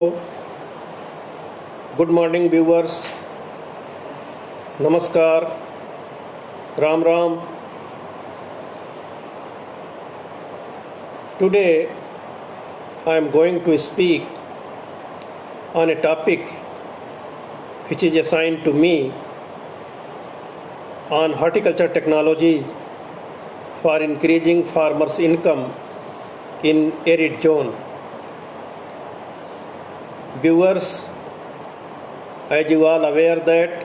Good morning, viewers. Namaskar. Ram Ram. Today I am going to speak on a topic which is assigned to me on horticulture technology for increasing farmers' income in arid zone. Viewers, as you all aware that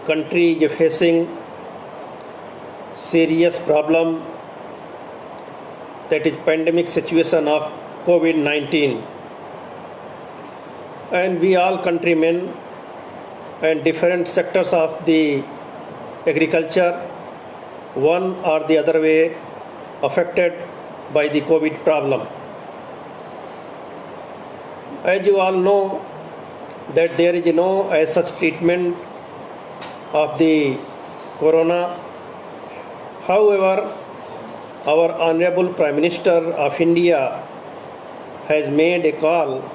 country is facing serious problem, that is pandemic situation of COVID-19, and we all countrymen and different sectors of the agriculture one or the other way affected by the COVID problem. As you all know that there is no as such treatment of the corona. However, our Honorable Prime Minister of India has made a call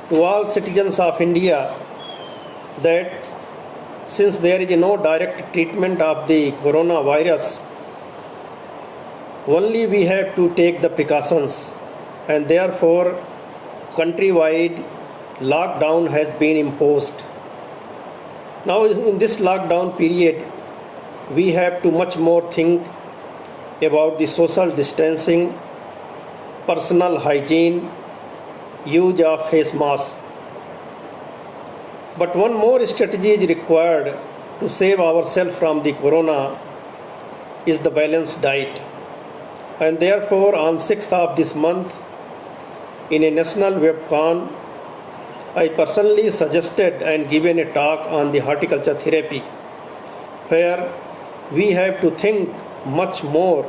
to all citizens of India that since there is no direct treatment of the coronavirus, only we have to take the precautions, and therefore countrywide lockdown has been imposed. Now in this lockdown period, we have to much more think about the social distancing, personal hygiene, use of face mask. But one more strategy is required to save ourselves from the corona is the balanced diet. And therefore on 6th of this month, in a national webcon, I personally suggested and given a talk on the horticulture therapy, where we have to think much more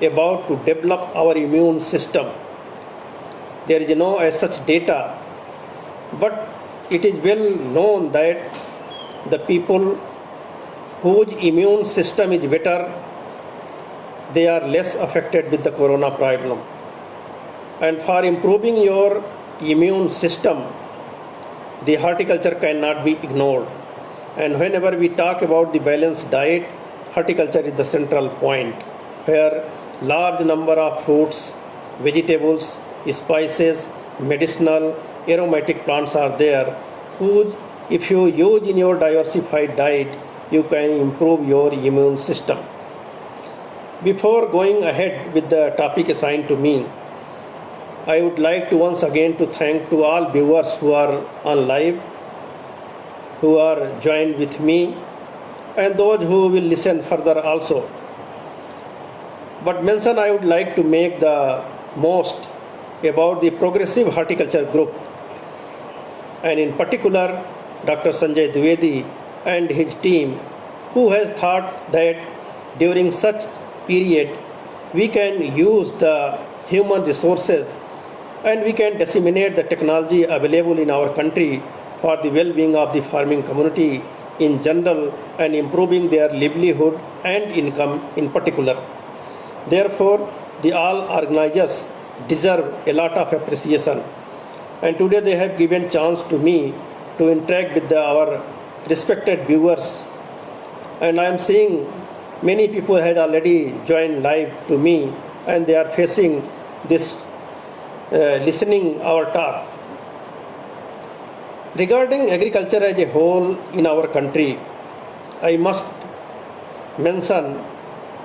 about to develop our immune system. There is no as such data, but it is well known that the people whose immune system is better, they are less affected with the corona problem. And for improving your immune system, the horticulture cannot be ignored. And whenever we talk about the balanced diet, horticulture is the central point, where large number of fruits, vegetables, spices, medicinal, aromatic plants are there, whose if you use in your diversified diet, you can improve your immune system. Before going ahead with the topic assigned to me, I would like to once again to thank to all viewers who are on live, who are joined with me, and those who will listen further also. But mention I would like to make the most about the Progressive Horticulture Group, and in particular Dr. Sanjay Dwivedi and his team, who has thought that during such period we can use the human resources and we can disseminate the technology available in our country for the well-being of the farming community in general and improving their livelihood and income in particular. Therefore, the all organizers deserve a lot of appreciation, and today they have given chance to me to interact with our respected viewers, and I am seeing many people had already joined live to me and they are facing this listening our talk. Regarding agriculture as a whole in our country, I must mention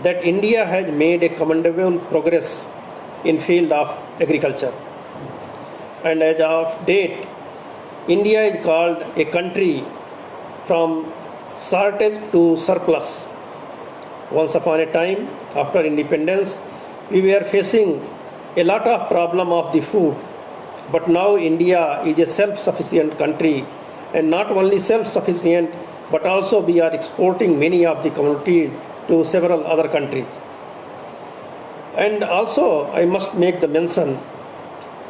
that India has made a commendable progress in field of agriculture. And as of date, India is called a country from shortage to surplus. Once upon a time, after independence, we were facing a lot of problem of the food, but now India is a self-sufficient country, and not only self-sufficient, but also we are exporting many of the commodities to several other countries. And also I must make the mention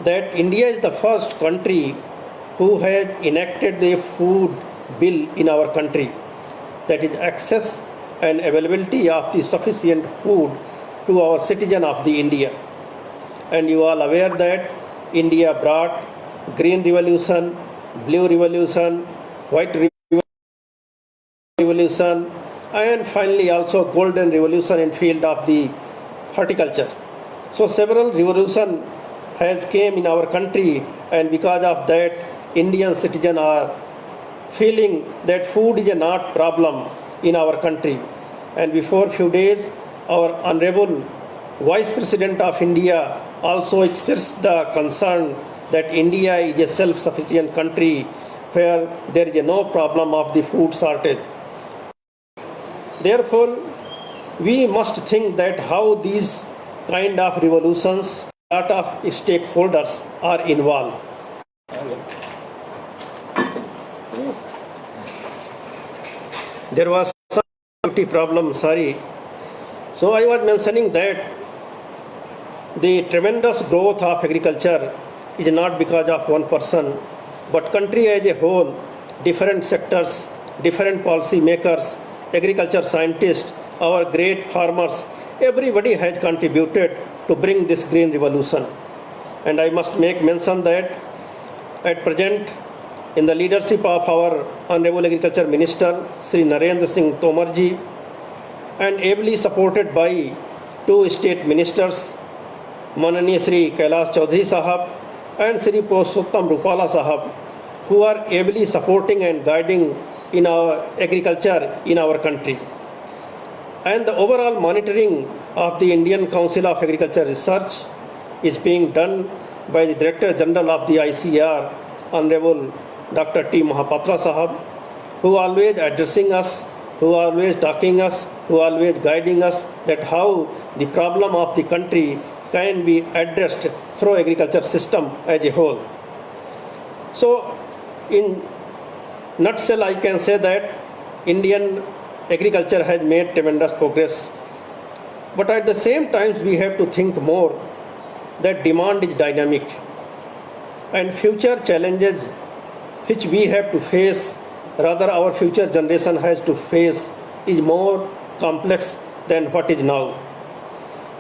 that India is the first country who has enacted the food bill in our country, that is access and availability of the sufficient food to our citizen of the India. And you are aware that India brought green revolution, blue revolution, white revolution, and finally also golden revolution in field of the horticulture. So several revolution has came in our country, and because of that Indian citizens are feeling that food is a not problem in our country. And before few days our honorable Vice President of India also expressed the concern that India is a self-sufficient country where there is no problem of the food shortage. Therefore, we must think that how these kind of revolutions, a lot of stakeholders are involved. There was some problem, sorry. So I was mentioning that the tremendous growth of agriculture is not because of one person, but country as a whole, different sectors, different policy makers, agriculture scientists, our great farmers, everybody has contributed to bring this green revolution. And I must make mention that at present, in the leadership of our Honorable Agriculture Minister, Sri Narendra Singh Tomar ji, and ably supported by two state ministers, Mananiya Sri Kailash Chaudhary Sahab and Sri Purushottam Rupala Sahab, who are ably supporting and guiding in our agriculture in our country. And the overall monitoring of the Indian Council of Agriculture Research is being done by the Director General of the ICAR, Honorable Dr. T. Mahapatra Sahab, who always addressing us, who always talking us, who always guiding us that how the problem of the country can be addressed through agriculture system as a whole. So, in nutshell, I can say that Indian agriculture has made tremendous progress. But at the same time, we have to think more that demand is dynamic and future challenges which we have to face, rather our future generation has to face, is more complex than what is now.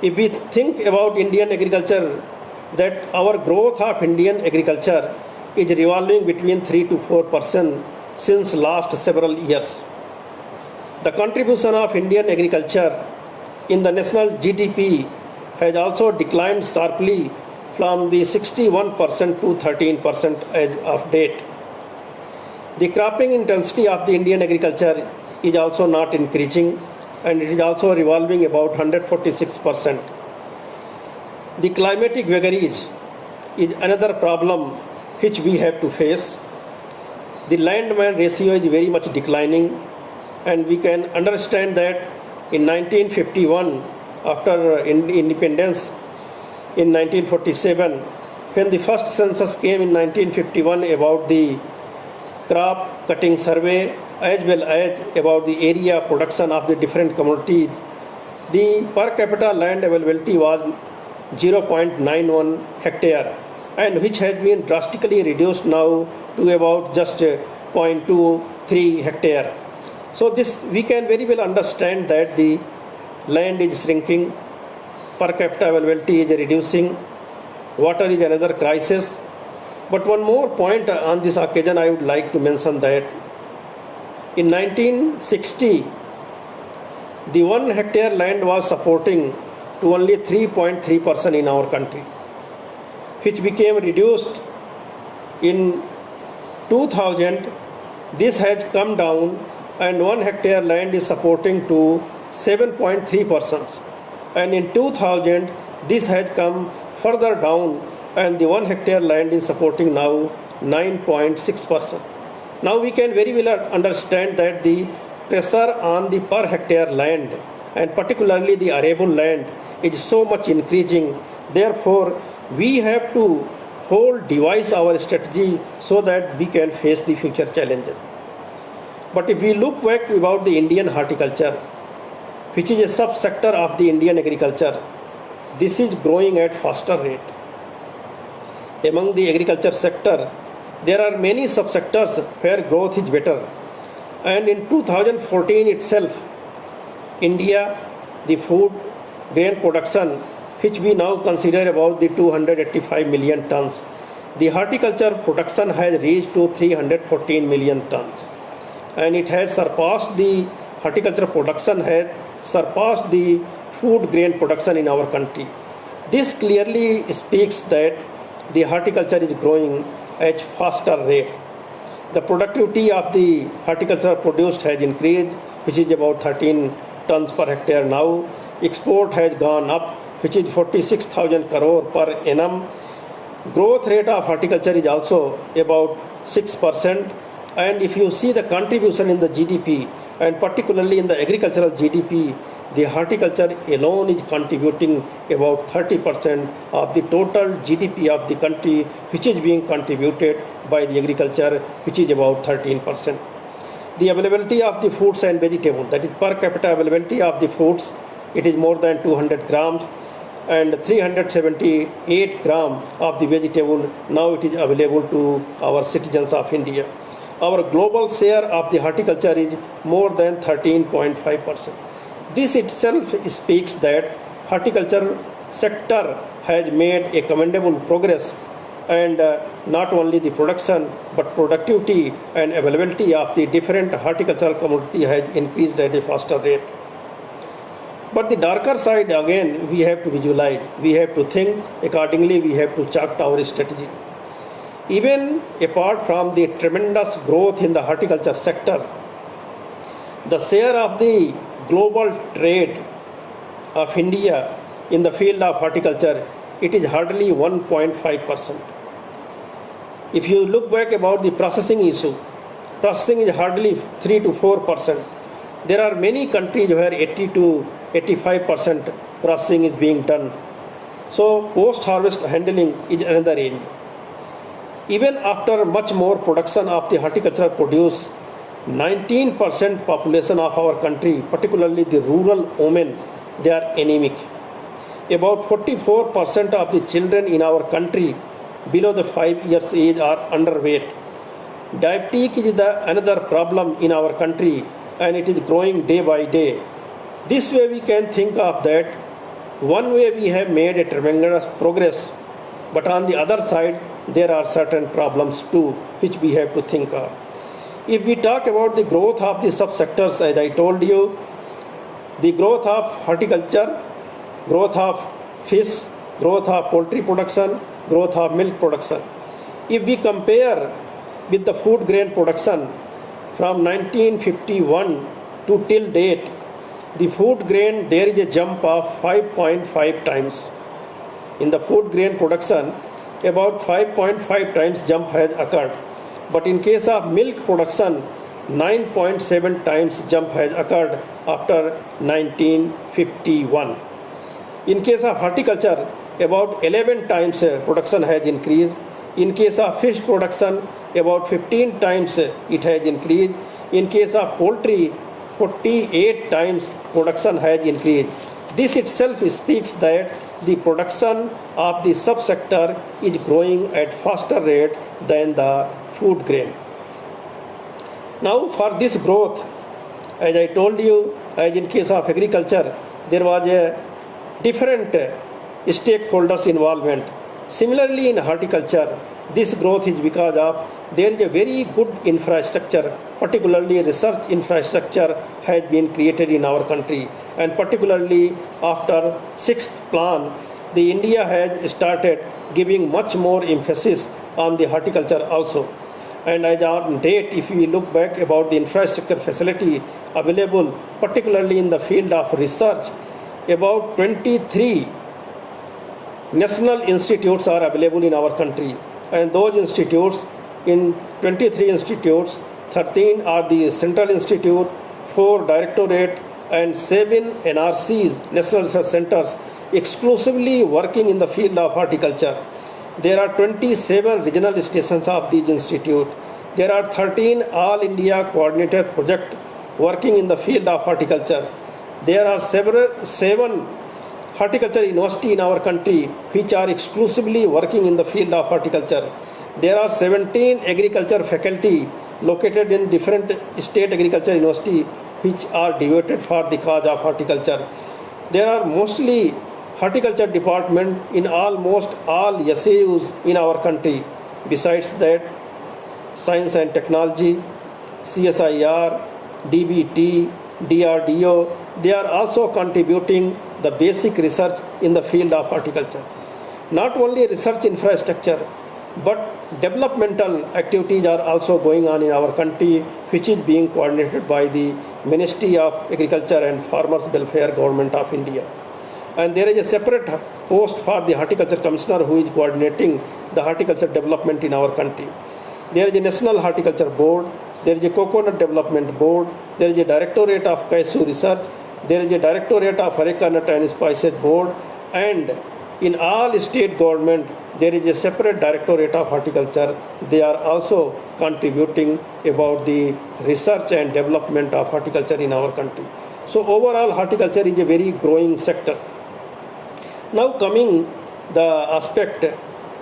If we think about Indian agriculture, that our growth of Indian agriculture is revolving between 3 to 4% since last several years. The contribution of Indian agriculture in the national GDP has also declined sharply from the 61% to 13% as of date. The cropping intensity of the Indian agriculture is also not increasing, and it is also revolving about 146%. The climatic vagaries is another problem which we have to face. The land-man ratio is very much declining, and we can understand that in 1951, after independence in 1947, when the first census came in 1951 about the crop cutting survey as well as about the area production of the different commodities, the per capita land availability was 0.91 hectare, and which has been drastically reduced now to about just 0.23 hectare. So this we can very well understand that the land is shrinking, per capita availability is reducing, water is another crisis. But one more point on this occasion I would like to mention that in 1960, the 1 hectare land was supporting to only 3.3% in our country, which became reduced in 2000. This has come down, and 1 hectare land is supporting to 7.3%. And in 2000, this has come further down, and the 1 hectare land is supporting now 9.6%. Now we can very well understand that the pressure on the per hectare land, and particularly the arable land, is so much increasing. Therefore, we have to devise our strategy so that we can face the future challenges. But if we look back about the Indian horticulture, which is a sub-sector of the Indian agriculture, this is growing at faster rate. Among the agriculture sector, there are many sub-sectors where growth is better. And in 2014 itself, India, the food grain production which we now consider about the 285 million tons. The horticulture production has reached to 314 million tons, and it has surpassed the horticulture production has surpassed the food grain production in our country. This clearly speaks that the horticulture is growing at faster rate. The productivity of the horticulture produced has increased, which is about 13 tons per hectare now. Export has gone up, which is 46,000 crore per annum. Growth rate of horticulture is also about 6%. And if you see the contribution in the GDP, and particularly in the agricultural GDP, the horticulture alone is contributing about 30% of the total GDP of the country, which is being contributed by the agriculture, which is about 13%. The availability of the fruits and vegetables, that is per capita availability of the fruits, it is more than 200 grams, and 378 grams of the vegetable now it is available to our citizens of India. Our global share of the horticulture is more than 13.5%. This itself speaks that horticulture sector has made a commendable progress, and not only the production but productivity and availability of the different horticultural commodity has increased at a faster rate. But the darker side again we have to visualize, we have to think accordingly, we have to chart our strategy. Even apart from the tremendous growth in the horticulture sector, the share of the global trade of India in the field of horticulture, it is hardly 1.5%. If you look back about the processing issue, processing is hardly 3 to 4%. There are many countries where 80 to 85% processing is being done. So post-harvest handling is another area. Even after much more production of the horticultural produce, 19% population of our country, particularly the rural women, they are anemic. About 44% of the children in our country below the 5 years age are underweight. Diabetes is another problem in our country, and it is growing day by day. This way we can think of that one way we have made a tremendous progress, but on the other side there are certain problems too which we have to think of. If we talk about the growth of the subsectors, as I told you, the growth of horticulture, growth of fish, growth of poultry production, growth of milk production. If we compare with the food grain production from 1951 to till date, the food grain there is a jump of 5.5 times. In the food grain production, about 5.5 times jump has occurred. But in case of milk production, 9.7 times jump has occurred after 1951. In case of horticulture, about 11 times production has increased. In case of fish production, about 15 times it has increased. In case of poultry, 48 times production has increased. This itself speaks that the production of the subsector is growing at faster rate than the food grain. Now for this growth, as I told you, as in case of agriculture, there was a different stakeholders involvement. Similarly in horticulture, this growth is because of there is a very good infrastructure, particularly research infrastructure has been created in our country, and particularly after sixth plan, the India has started giving much more emphasis on the horticulture also. And as on date, if we look back about the infrastructure facility available, particularly in the field of research, about 23 national institutes are available in our country, and those institutes, in 23 institutes, 13 are the Central Institute, 4 Directorate, and 7 NRCs, National Research Centers, exclusively working in the field of horticulture. There are 27 regional stations of these institutes. There are 13 All India Coordinated Projects working in the field of horticulture. There are 7 horticulture universities in our country which are exclusively working in the field of horticulture. There are 17 agriculture faculty located in different state agriculture universities which are devoted for the cause of horticulture. There are mostly horticulture department in almost all SAUs in our country. Besides that, science and technology, CSIR, DBT, DRDO, they are also contributing the basic research in the field of horticulture. Not only research infrastructure, but developmental activities are also going on in our country, which is being coordinated by the Ministry of Agriculture and Farmers Welfare, Government of India. And there is a separate post for the Horticulture Commissioner who is coordinating the horticulture development in our country. There is a National Horticulture Board, there is a Coconut Development Board, there is a Directorate of Cashew Research, there is a Directorate of Areca Nut and Spices Board, and in all state government there is a separate Directorate of Horticulture. They are also contributing about the research and development of horticulture in our country. So overall horticulture is a very growing sector. Now coming the aspect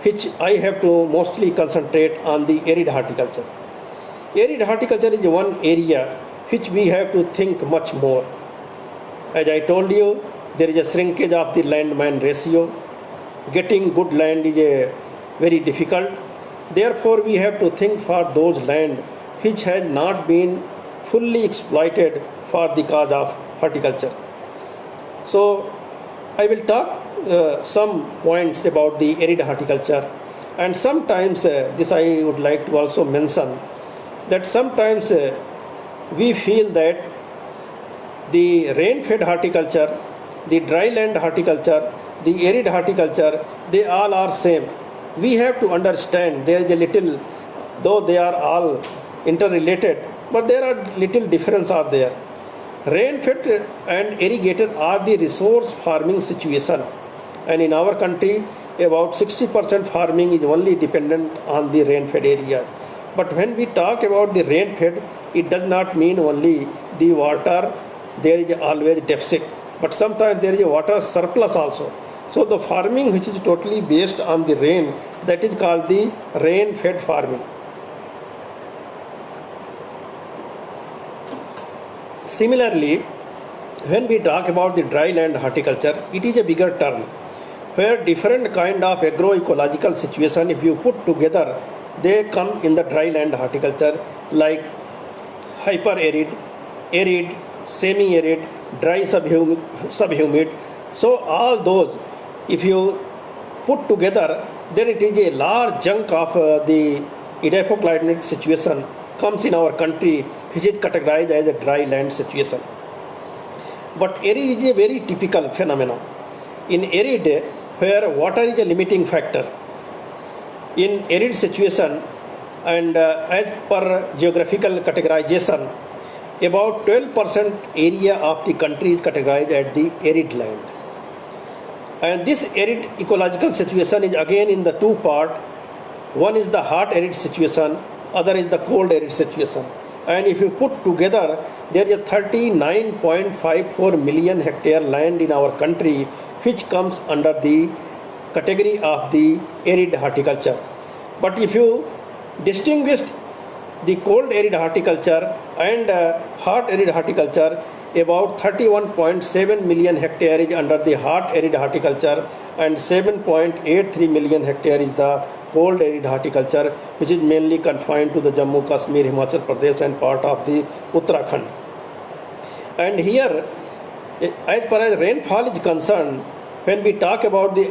which I have to mostly concentrate on, the arid horticulture. Arid horticulture is one area which we have to think much more. As I told you, there is a shrinkage of the land-man ratio. Getting good land is very difficult. Therefore, we have to think for those land which has not been fully exploited for the cause of horticulture. So, I will talk some points about the arid horticulture, and sometimes this I would like to also mention that sometimes we feel that the rain-fed horticulture, the dry land horticulture, the arid horticulture, they all are same. We have to understand there is a little, though they are all interrelated, but there are little difference are there. Rain-fed and irrigated are the resource farming situation, and in our country about 60% farming is only dependent on the rain-fed area. But when we talk about the rain-fed, it does not mean only the water, there is always deficit, but sometimes there is a water surplus also. So the farming which is totally based on the rain, that is called the rain-fed farming. Similarly, when we talk about the dry land horticulture, it is a bigger term, where different kind of agroecological situation, if you put together, they come in the dry land horticulture, like hyper-arid, arid, semi-arid, dry subhumid. So all those, if you put together, then it is a large chunk of the edapoclimatic situation comes in our country, which is categorized as a dry land situation. But arid is a very typical phenomenon. In arid, where water is a limiting factor, in arid situation, and as per geographical categorization, about 12% area of the country is categorized as the arid land. And this arid ecological situation is again in the two parts. One is the hot arid situation, other is the cold arid situation. And if you put together, there is a 39.54 million hectare land in our country which comes under the category of the arid horticulture. But if you distinguish the cold arid horticulture and hot arid horticulture, about 31.7 million hectare is under the hot arid horticulture and 7.83 million hectare is the cold arid horticulture, which is mainly confined to the Jammu, Kashmir, Himachal Pradesh and part of the Uttarakhand. And here, as far as rainfall is concerned, when we talk about the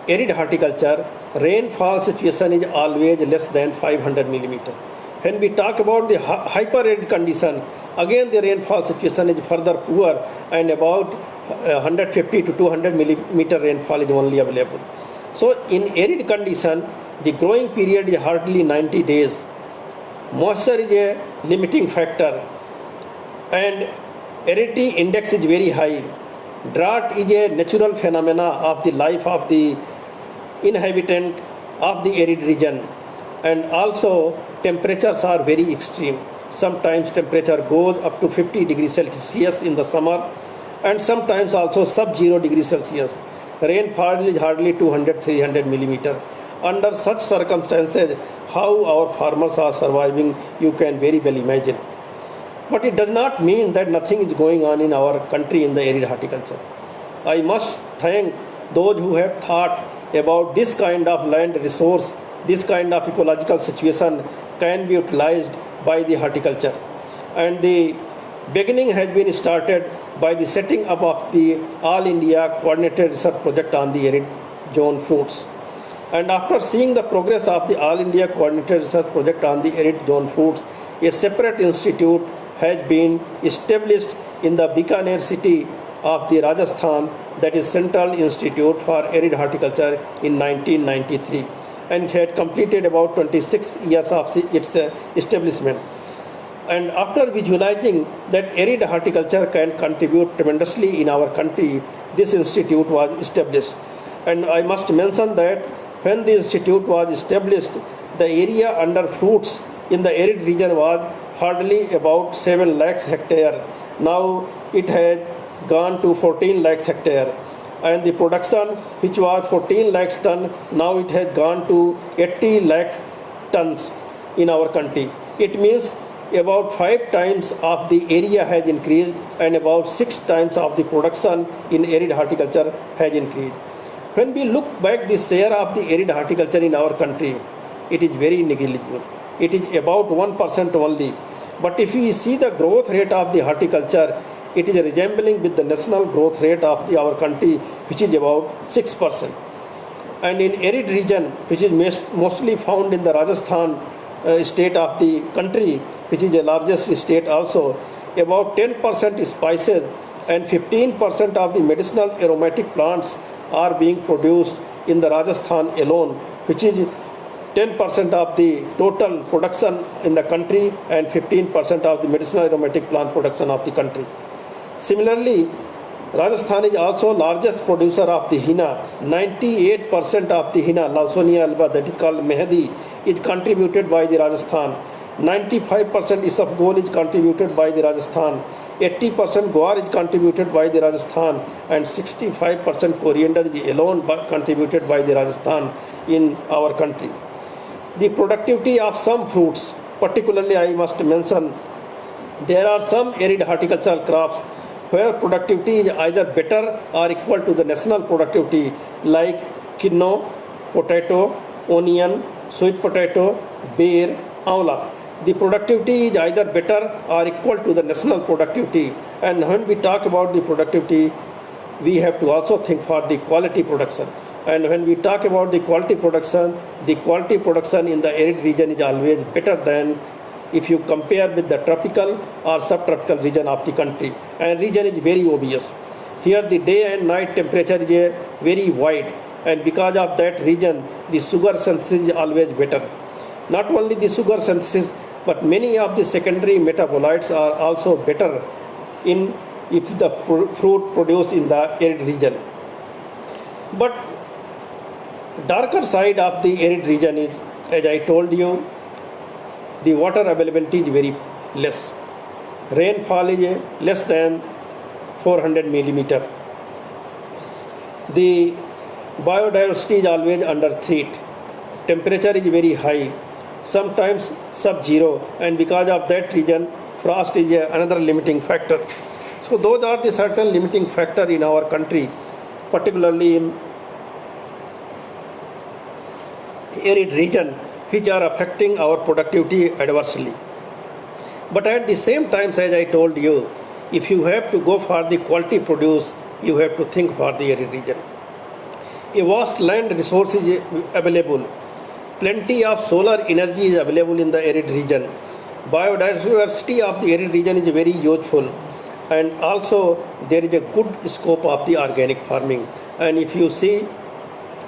arid horticulture, rainfall situation is always less than 500 millimeter. When we talk about the hyper-arid condition, again the rainfall situation is further poor and about 150 to 200 millimeter rainfall is only available. So in arid condition, the growing period is hardly 90 days. Moisture is a limiting factor and aridity index is very high. Drought is a natural phenomena of the life of the inhabitant of the arid region, and also temperatures are very extreme. Sometimes temperature goes up to 50 degrees Celsius in the summer and sometimes also sub-0 degrees Celsius. Rainfall is hardly 200-300 millimeter. Under such circumstances, how our farmers are surviving, you can very well imagine. But it does not mean that nothing is going on in our country in the arid horticulture. I must thank those who have thought about this kind of land resource, this kind of ecological situation can be utilized by the horticulture. And the beginning has been started by the setting up of the All India Coordinated Research Project on the arid zone fruits. And after seeing the progress of the All India Coordinated Research Project on the arid zone fruits, a separate institute has been established in the Bikaner city of the Rajasthan, that is Central Institute for Arid Horticulture, in 1993, and it had completed about 26 years of its establishment. And after visualizing that arid horticulture can contribute tremendously in our country, this institute was established. And I must mention that when the institute was established, the area under fruits in the arid region was hardly about 7 lakhs hectare. Now it has gone to 14 lakhs hectare. And the production, which was 14 lakhs ton, now it has gone to 80 lakhs tons in our country. It means about 5 times of the area has increased, and about 6 times of the production in arid horticulture has increased. When we look back the share of the arid horticulture in our country, it is very negligible. It is about 1% only. But if we see the growth rate of the horticulture, it is resembling with the national growth rate of our country, which is about 6%. And in arid region, which is mostly found in the Rajasthan state of the country, which is the largest state also, about 10% spices and 15% of the medicinal aromatic plants are being produced in the Rajasthan alone, which is 10% of the total production in the country and 15% of the medicinal aromatic plant production of the country. Similarly, Rajasthan is also largest producer of the henna. 98% of the henna, Lawsonia alba, that is called Mehdi, is contributed by the Rajasthan. 95% isafgol is contributed by the Rajasthan. 80% guar is contributed by the Rajasthan, and 65% coriander is alone contributed by the Rajasthan in our country. The productivity of some fruits, particularly I must mention, there are some arid horticultural crops where productivity is either better or equal to the national productivity, like quinoa, potato, onion, sweet potato, beer, amla. The productivity is either better or equal to the national productivity. And when we talk about the productivity, we have to also think for the quality production. And when we talk about the quality production in the arid region is always better than if you compare with the tropical or subtropical region of the country. And region is very obvious. Here the day and night temperature is very wide, and because of that region, the sugar synthesis is always better. Not only the sugar synthesis, but many of the secondary metabolites are also better in if the fruit produced in the arid region. But darker side of the arid region is, as I told you, the water availability is very less. Rainfall is less than 400 millimeter. The biodiversity is always under threat. Temperature is very high, sometimes sub-zero, and because of that region, frost is another limiting factor. So those are the certain limiting factor in our country, particularly in arid region, which are affecting our productivity adversely. But at the same time, as I told you, if you have to go for the quality produce, you have to think for the arid region. A vast land resource is available. Plenty of solar energy is available in the arid region. Biodiversity of the arid region is very useful, and also there is a good scope of the organic farming. And if you see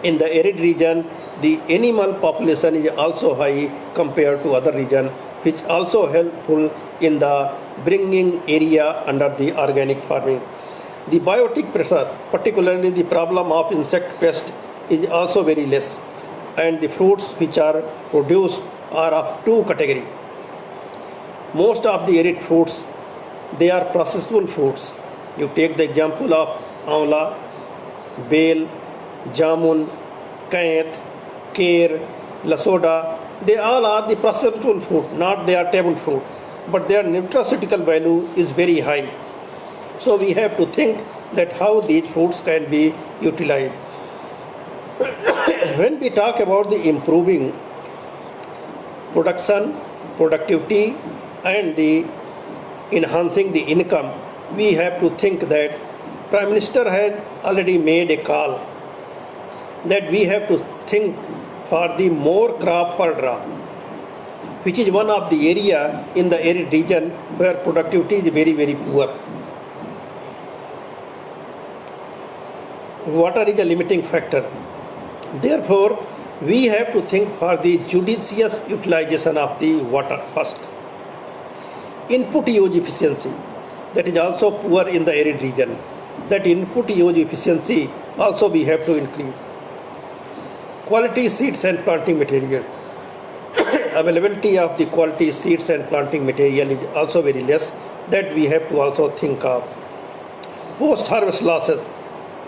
in the arid region, the animal population is also high compared to other region, which also helpful in the bringing area under the organic farming. The biotic pressure, particularly the problem of insect pest, is also very less, and the fruits which are produced are of two categories. Most of the arid fruits, they are processable fruits. You take the example of amla, bel, jamun, kaith, kear, lasoda. They all are the processable fruit, not they are table fruit, but their nutraceutical value is very high. So we have to think that how these fruits can be utilized. When we talk about the improving production, productivity, and the enhancing the income, we have to think that Prime Minister has already made a call that we have to think for the more crop per drop, which is one of the area in the arid region where productivity is very, very poor. Water is a limiting factor. Therefore, we have to think for the judicious utilization of the water first. Input use efficiency, that is also poor in the arid region. That input use efficiency also we have to increase. Quality seeds and planting material. Availability of the quality seeds and planting material is also very less, that we have to also think of. Post-harvest losses.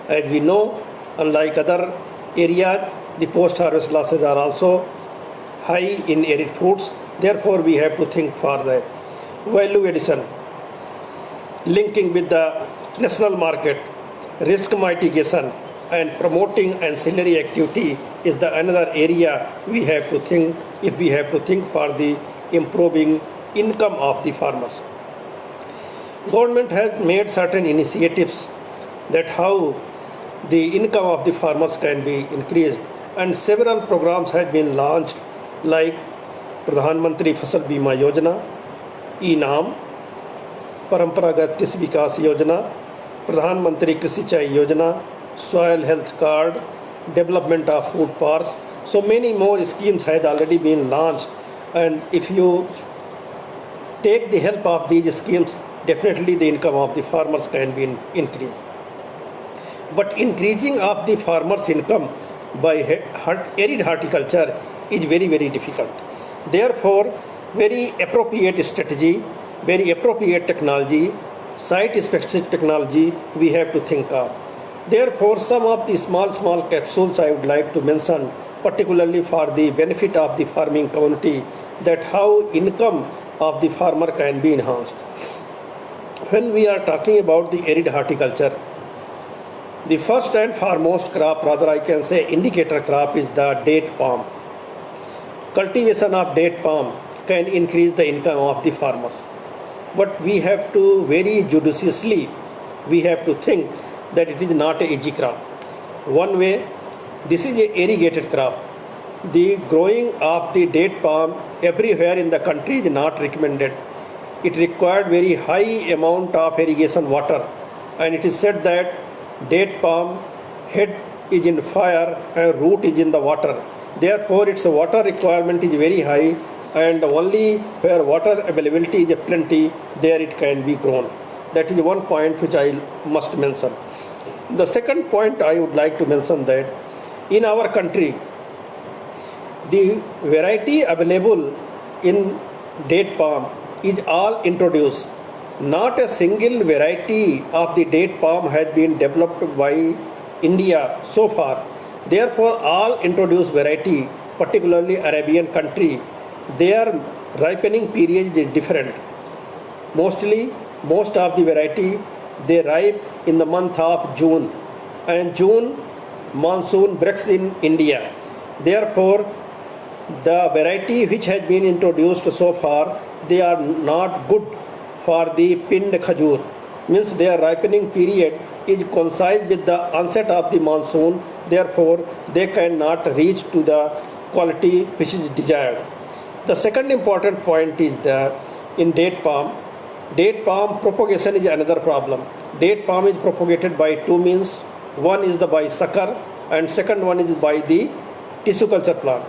As we know, unlike other areas, the post-harvest losses are also high in arid foods. Therefore, we have to think for that. Value addition, linking with the national market, risk mitigation, and promoting ancillary activity is the another area we have to think if we have to think for the improving income of the farmers. Government has made certain initiatives that how the income of the farmers can be increased, and several programs have been launched like Pradhan Mantri Fasal Bima Yojana, ENAM, Paramparagat Krishi Vikas Yojana, Pradhan Mantri Krishi Chai Yojana, Soil Health Card, Development of Food Parks. So many more schemes have already been launched, and if you take the help of these schemes, definitely the income of the farmers can be increased. But increasing of the farmers' income by arid horticulture is very, very difficult. Therefore, very appropriate strategy, very appropriate technology, site-specific technology we have to think of. Therefore, some of the small capsules I would like to mention, particularly for the benefit of the farming community, that how income of the farmer can be enhanced. When we are talking about the arid horticulture, the first and foremost crop, rather I can say indicator crop, is the date palm. Cultivation of date palm can increase the income of the farmers. But we have to very judiciously, we have to think that it is not a easy crop. One way, this is a irrigated crop. The growing of the date palm everywhere in the country is not recommended. It required very high amount of irrigation water, and it is said that date palm head is in fire and root is in the water. Therefore, its water requirement is very high, and only where water availability is plenty, there it can be grown. That is one point which I must mention. The second point I would like to mention that in our country, the variety available in date palm is all introduced. Not a single variety of the date palm has been developed by India so far. Therefore, all introduced variety, particularly Arabian country, their ripening period is different. Most of the variety, they ripe in the month of June, and June monsoon breaks in India. Therefore, the variety which has been introduced so far, they are not good for the pinned khajur. Means their ripening period is coincide with the onset of the monsoon. Therefore, they cannot reach to the quality which is desired. The second important point is that in date palm propagation is another problem. Date palm is propagated by two means. One is by sucker, and second one is by the tissue culture plant.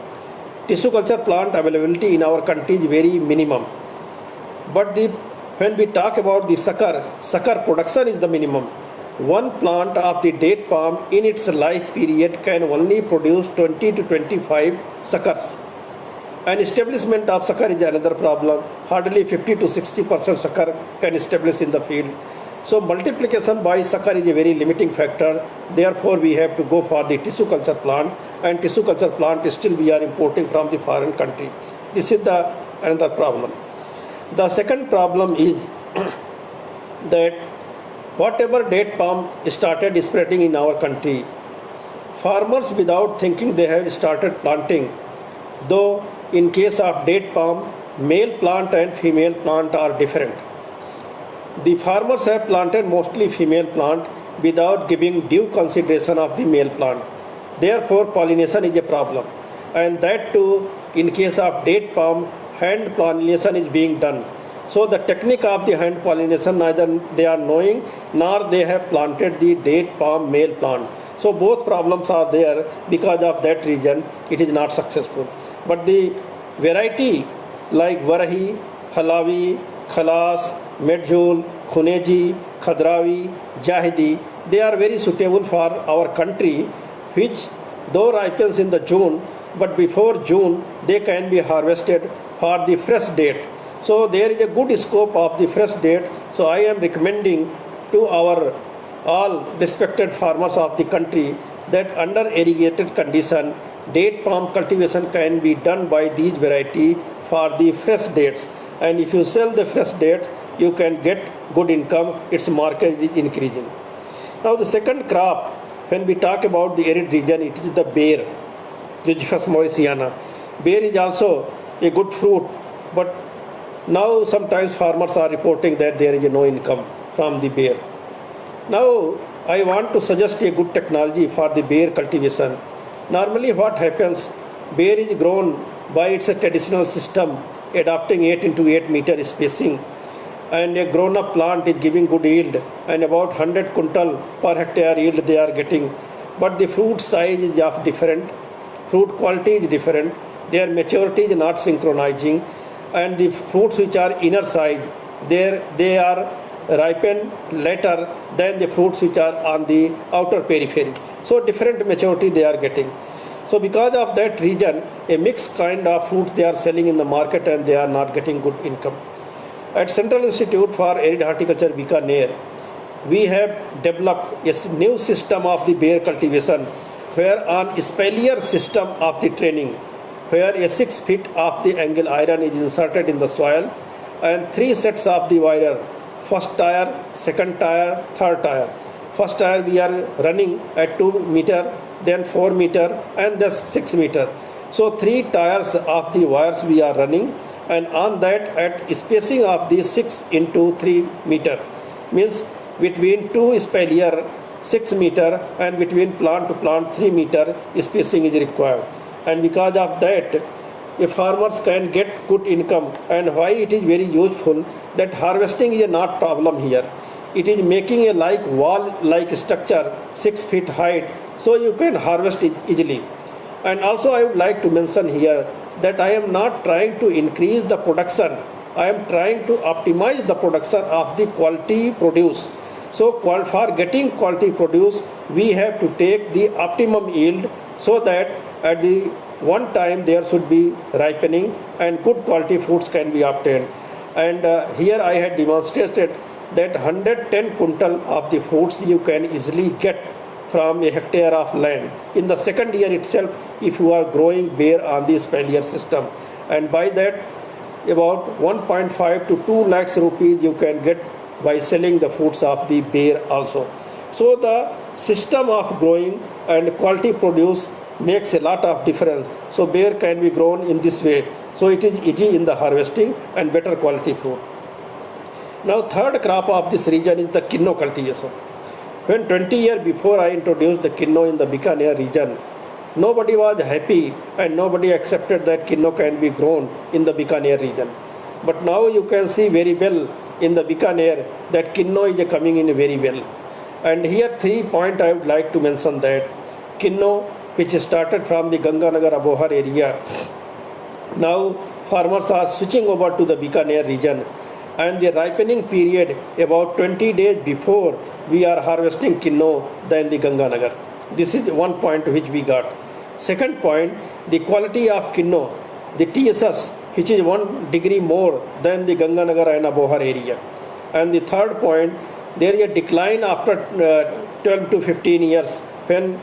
Tissue culture plant availability in our country is very minimum. But when we talk about the sucker production is the minimum. One plant of the date palm in its life period can only produce 20 to 25 suckers. And establishment of sucker is another problem. Hardly 50 to 60% sucker can establish in the field. So multiplication by sucker is a very limiting factor. Therefore, we have to go for the tissue culture plant, and tissue culture plant is still we are importing from the foreign country. This is the another problem. The second problem is that whatever date palm started spreading in our country, Farmers without thinking they have started planting, though in case of date palm, male plant and female plant are different. The farmers have planted mostly female plant without giving due consideration of the male plant. Therefore, pollination is a problem. And that too, in case of date palm, hand pollination is being done. So the technique of the hand pollination, neither they are knowing nor they have planted the date palm male plant. So both problems are there. Because of that reason, it is not successful. But the variety like Varahi, Halavi, Khalas, Medjool, Khuneji, Khadravi, Jahidi, they are very suitable for our country, which though ripens in the June, but before June they can be harvested for the fresh date. So there is a good scope of the fresh date. So I am recommending to our all respected farmers of the country that under irrigated condition, date palm cultivation can be done by these variety for the fresh dates. And if you sell the fresh dates, you can get good income. Its market is increasing. Now the second crop, when we talk about the arid region, it is the bear, Jujyphus mauritiana. Bear is also a good fruit, but now sometimes farmers are reporting that there is no income from the bear. Now I want to suggest a good technology for the bear cultivation. Normally what happens, bear is grown by its traditional system, adopting 8 into 8 meter spacing, and a grown up plant is giving good yield, and about 100 quintal per hectare yield they are getting. But the fruit size is of different, fruit quality is different, their maturity is not synchronizing, and the fruits which are inner size, they are ripen later than the fruits which are on the outer periphery. So different maturity they are getting. So because of that reason, a mixed kind of fruit they are selling in the market and they are not getting good income. At Central Institute for Arid Horticulture, Bikaner, we have developed a new system of the bear cultivation, where on espalier system of the training, where a 6 feet of the angle iron is inserted in the soil and 3 sets of the wire, first tire, second tire, third tire. First tire we are running at 2 meter, then 4 meter and then 6 meter. So 3 tires of the wires we are running, and on that at spacing of the 6 into 3 meter, means between 2 espalier 6 meter and between plant to plant 3 meter spacing is required. And because of that, farmers can get good income. And why it is very useful, that harvesting is not problem here. It is making a like wall like structure 6 feet height, so you can harvest it easily. And also I would like to mention here that I am not trying to increase the production, I am trying to optimize the production of the quality produce. So for getting quality produce, we have to take the optimum yield, so that at the one time there should be ripening and good quality fruits can be obtained. And here I had demonstrated that 110 quintal of the fruits you can easily get from a hectare of land in the second year itself if you are growing bear on the espalier system. And by that, about 1.5 to 2 lakhs rupees you can get by selling the fruits of the bear also. So the system of growing and quality produce makes a lot of difference. So bear can be grown in this way. So it is easy in the harvesting and better quality fruit. Now third crop of this region is the Kinno cultivation. When 20 years before I introduced the Kinno in the Bikaner region, nobody was happy and nobody accepted that Kinno can be grown in the Bikaner region. But now you can see very well in the Bikaner that Kinno is coming in very well. And here 3 points I would like to mention that Kinno, which started from the Ganganagar Abohar area, now farmers are switching over to the Bikaner region, and the ripening period about 20 days before we are harvesting Kinno than the Ganganagar. This is one point which we got. Second point, the quality of Kinno, the TSS, which is 1 degree more than the Ganganagar and Abohar area. And the third point, there is a decline after 12 to 15 years when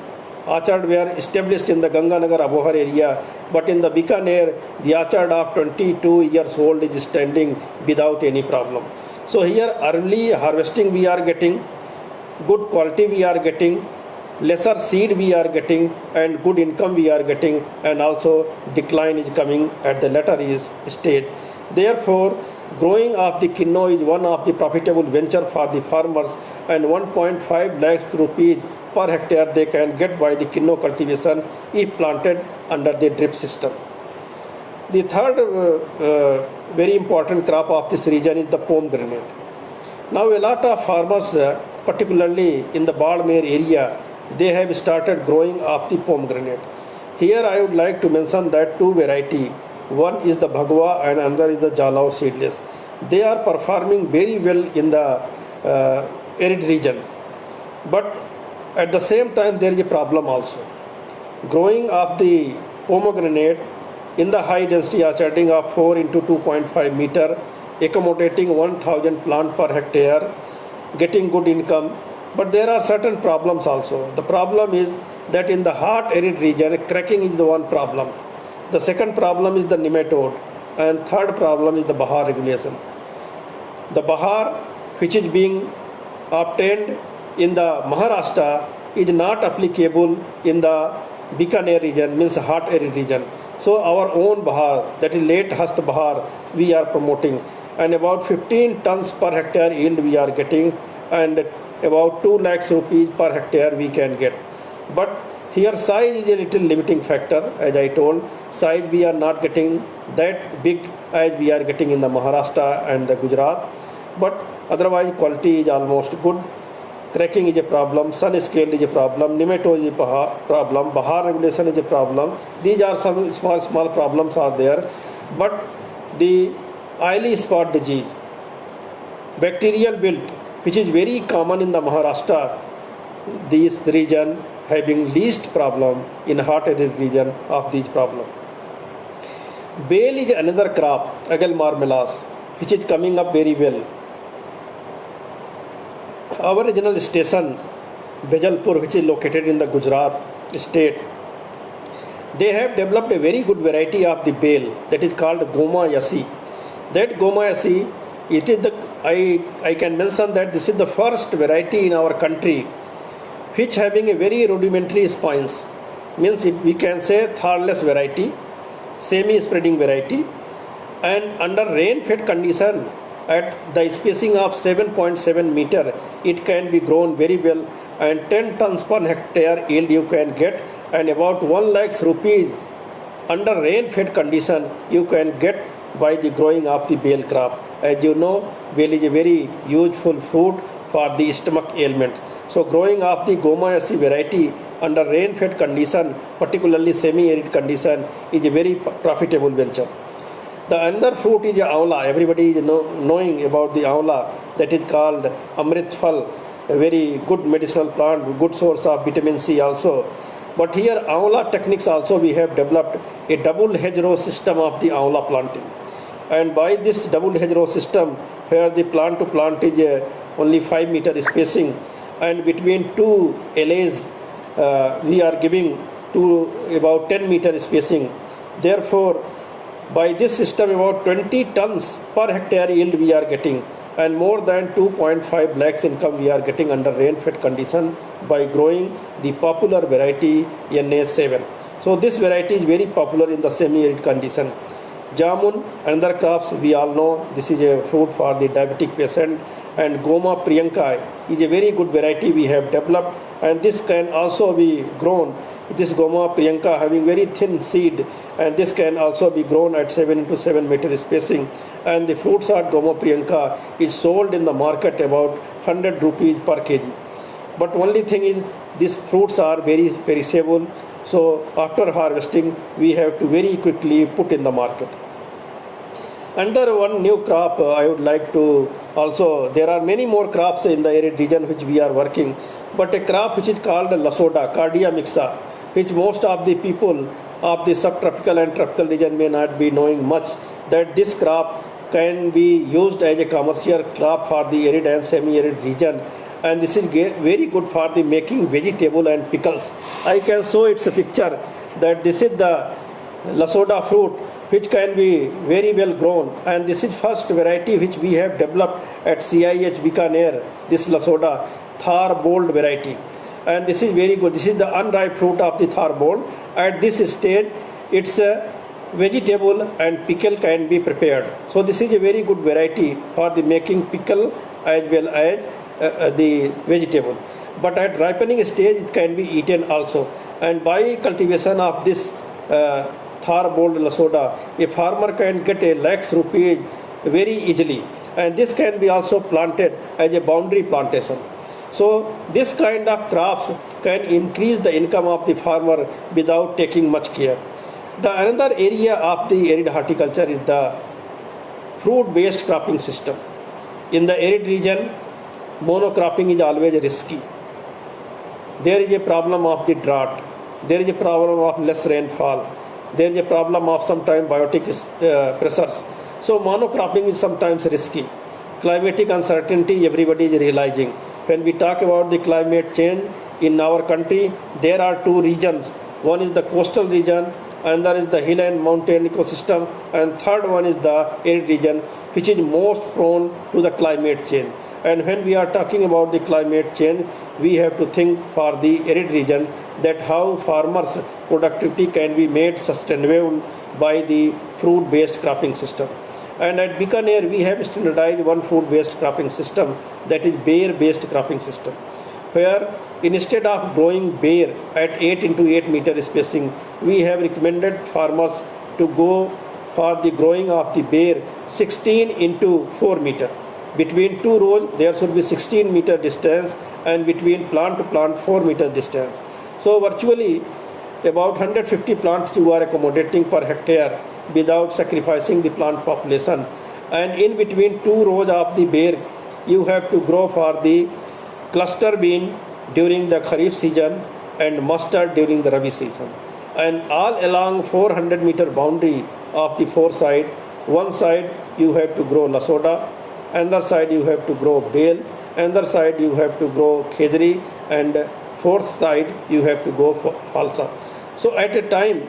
orchard were established in the Ganganagar Abohar area, but in the Bikaner, the orchard of 22 years old is standing without any problem. So here early harvesting we are getting, good quality we are getting, lesser seed we are getting and good income we are getting, and also decline is coming at the latter stage. Therefore, growing of the quinoa is one of the profitable venture for the farmers, and 1.5 lakhs rupees per hectare they can get by the quinoa cultivation if planted under the drip system. The third very important crop of this region is the pomegranate. Now a lot of farmers, particularly in the Balmer area, they have started growing of the pomegranate. Here I would like to mention that two variety. One is the Bhagwa and another is the Jalao seedless. They are performing very well in the arid region. But at the same time there is a problem also. Growing of the pomegranate in the high density orcharding of 4 into 2.5 meter, accommodating 1000 plant per hectare, getting good income. But there are certain problems also. The problem is that in the hot arid region, cracking is the one problem. The second problem is the nematode, and third problem is the Bahar regulation. The Bahar which is being obtained in the Maharashtra is not applicable in the Bikaner region, means hot arid region. So our own Bahar, that is late Hast Bahar, we are promoting, and about 15 tons per hectare yield we are getting, and about 2 lakhs rupees per hectare we can get. But here size is a little limiting factor, as I told. Size we are not getting that big as we are getting in the Maharashtra and the Gujarat. But otherwise quality is almost good. Cracking is a problem, sun scale is a problem, nematode is a problem, Bahar regulation is a problem. These are some small problems are there. But the oily spot disease, bacterial wilt, which is very common in the Maharashtra, this region having least problem in hot arid region of these problem. Bale is another crop, Agal marmelas, which is coming up very well. Our regional station, Bejalpur, which is located in the Gujarat state, they have developed a very good variety of the bale that is called Goma Yasi. That Goma Yasi, it is the I can mention that this is the first variety in our country which having a very rudimentary spines. Means we can say thornless variety, semi-spreading variety, and under rain-fed condition at the spacing of 7.7 meter, it can be grown very well, and 10 tons per hectare yield you can get, and about 1 lakhs rupees under rain-fed condition you can get by the growing of the bale crop. As you know, bale is a very useful fruit for the stomach ailment. So growing of the Goma Yasi variety under rain-fed condition, particularly semi-arid condition, is a very profitable venture. The another fruit is Aola. Everybody is knowing about the Aola, that is called Amrit Phal, a very good medicinal plant, good source of vitamin C also. But here Aola techniques also we have developed a double hedgerow system of the Aola planting. And by this double hedgerow system, where the plant to plant is only 5 meter spacing, and between two LAs we are giving to about 10 meter spacing. Therefore, by this system about 20 tons per hectare yield we are getting, and more than 2.5 lakhs income we are getting under rain-fed condition by growing the popular variety NA7. So this variety is very popular in the semi-arid condition. Jamun, another crops we all know, this is a fruit for the diabetic patient, and Goma Priyanka is a very good variety we have developed, and this can also be grown. This Goma Priyanka having very thin seed, and this can also be grown at 7 into 7 meter spacing, and the fruits of Goma Priyanka is sold in the market about 100 rupees per kg. But only thing is these fruits are very perishable, so after harvesting we have to very quickly put in the market. Another one new crop I would like to also, there are many more crops in the arid region which we are working, but a crop which is called Lasoda, Cardia mixa, which most of the people of the subtropical and tropical region may not be knowing much, that this crop can be used as a commercial crop for the arid and semi-arid region, and this is very good for the making vegetable and pickles. I can show its a picture that this is the Lasoda fruit which can be very well grown, and this is first variety which we have developed at CIH Bikaner, this Lasoda Thar bold variety. and this is very good. This is the unripe fruit of the thar board. At this stage, its vegetable and pickle can be prepared. So this is a very good variety for the making pickle as well as the vegetable. But at ripening stage, it can be eaten also. And by cultivation of this thar bold lasoda, a farmer can get a lakhs rupees very easily. And this can be also planted as a boundary plantation. So this kind of crops can increase the income of the farmer without taking much care. The another area of the arid horticulture is the fruit-based cropping system. In the arid region, monocropping is always risky. There is a problem of the drought. There is a problem of less rainfall. There is a problem of sometimes biotic pressures. So monocropping is sometimes risky. Climatic uncertainty, everybody is realizing. When we talk about the climate change in our country, there are two regions. One is the coastal region, another is the hill and mountain ecosystem, and third one is the arid region, which is most prone to the climate change. And when we are talking about the climate change, we have to think for the arid region that how farmers' productivity can be made sustainable by the fruit-based cropping system. And at Bikaner, we have standardized one fruit-based cropping system, that is bear-based cropping system, where instead of growing bear at 8 into 8 meter spacing, we have recommended farmers to go for the growing of the bear 16 into 4 meter. Between two rows, there should be 16 meter distance, and between plant to plant 4 meter distance. So virtually about 150 plants you are accommodating per hectare without sacrificing the plant population. And in between two rows of the bear, you have to grow for the cluster bean during the Kharif season and mustard during the Rabi season. And all along 400 meter boundary of the four side, one side you have to grow lasoda, another side you have to grow bale, another side you have to grow khejri, and fourth side you have to go for falsa. So at a time,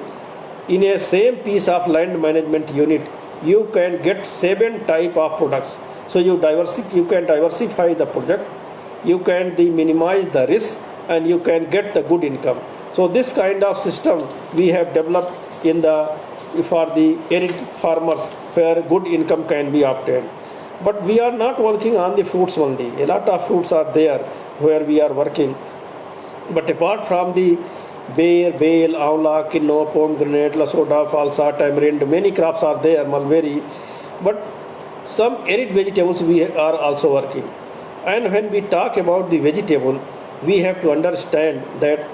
in a same piece of land management unit, you can get 7 type of products. So you can diversify the project, you can minimize the risk, and you can get the good income. So this kind of system we have developed for the arid farmers, where good income can be obtained. But we are not working on the fruits only. A lot of fruits are there where we are working. But apart from the bear, bale, amla, kinno, pomegranate, lasoda, falsa, tamarind, many crops are there, mulberry. But some arid vegetables we are also working. And when we talk about the vegetable, we have to understand that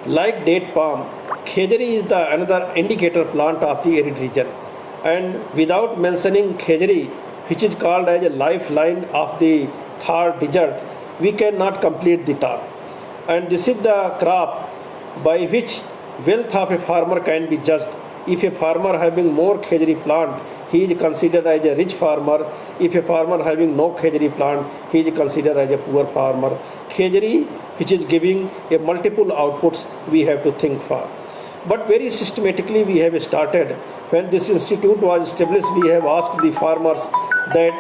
like date palm, khejri is the another indicator plant of the arid region. And without mentioning khejri, which is called as a lifeline of the Thar desert, we cannot complete the Thar. And this is the crop by which wealth of a farmer can be judged. If a farmer having more khejri plant, he is considered as a rich farmer. If a farmer having no khejri plant, he is considered as a poor farmer. Khejri, which is giving a multiple outputs, we have to think for. But very systematically we have started. When this institute was established, we have asked the farmers that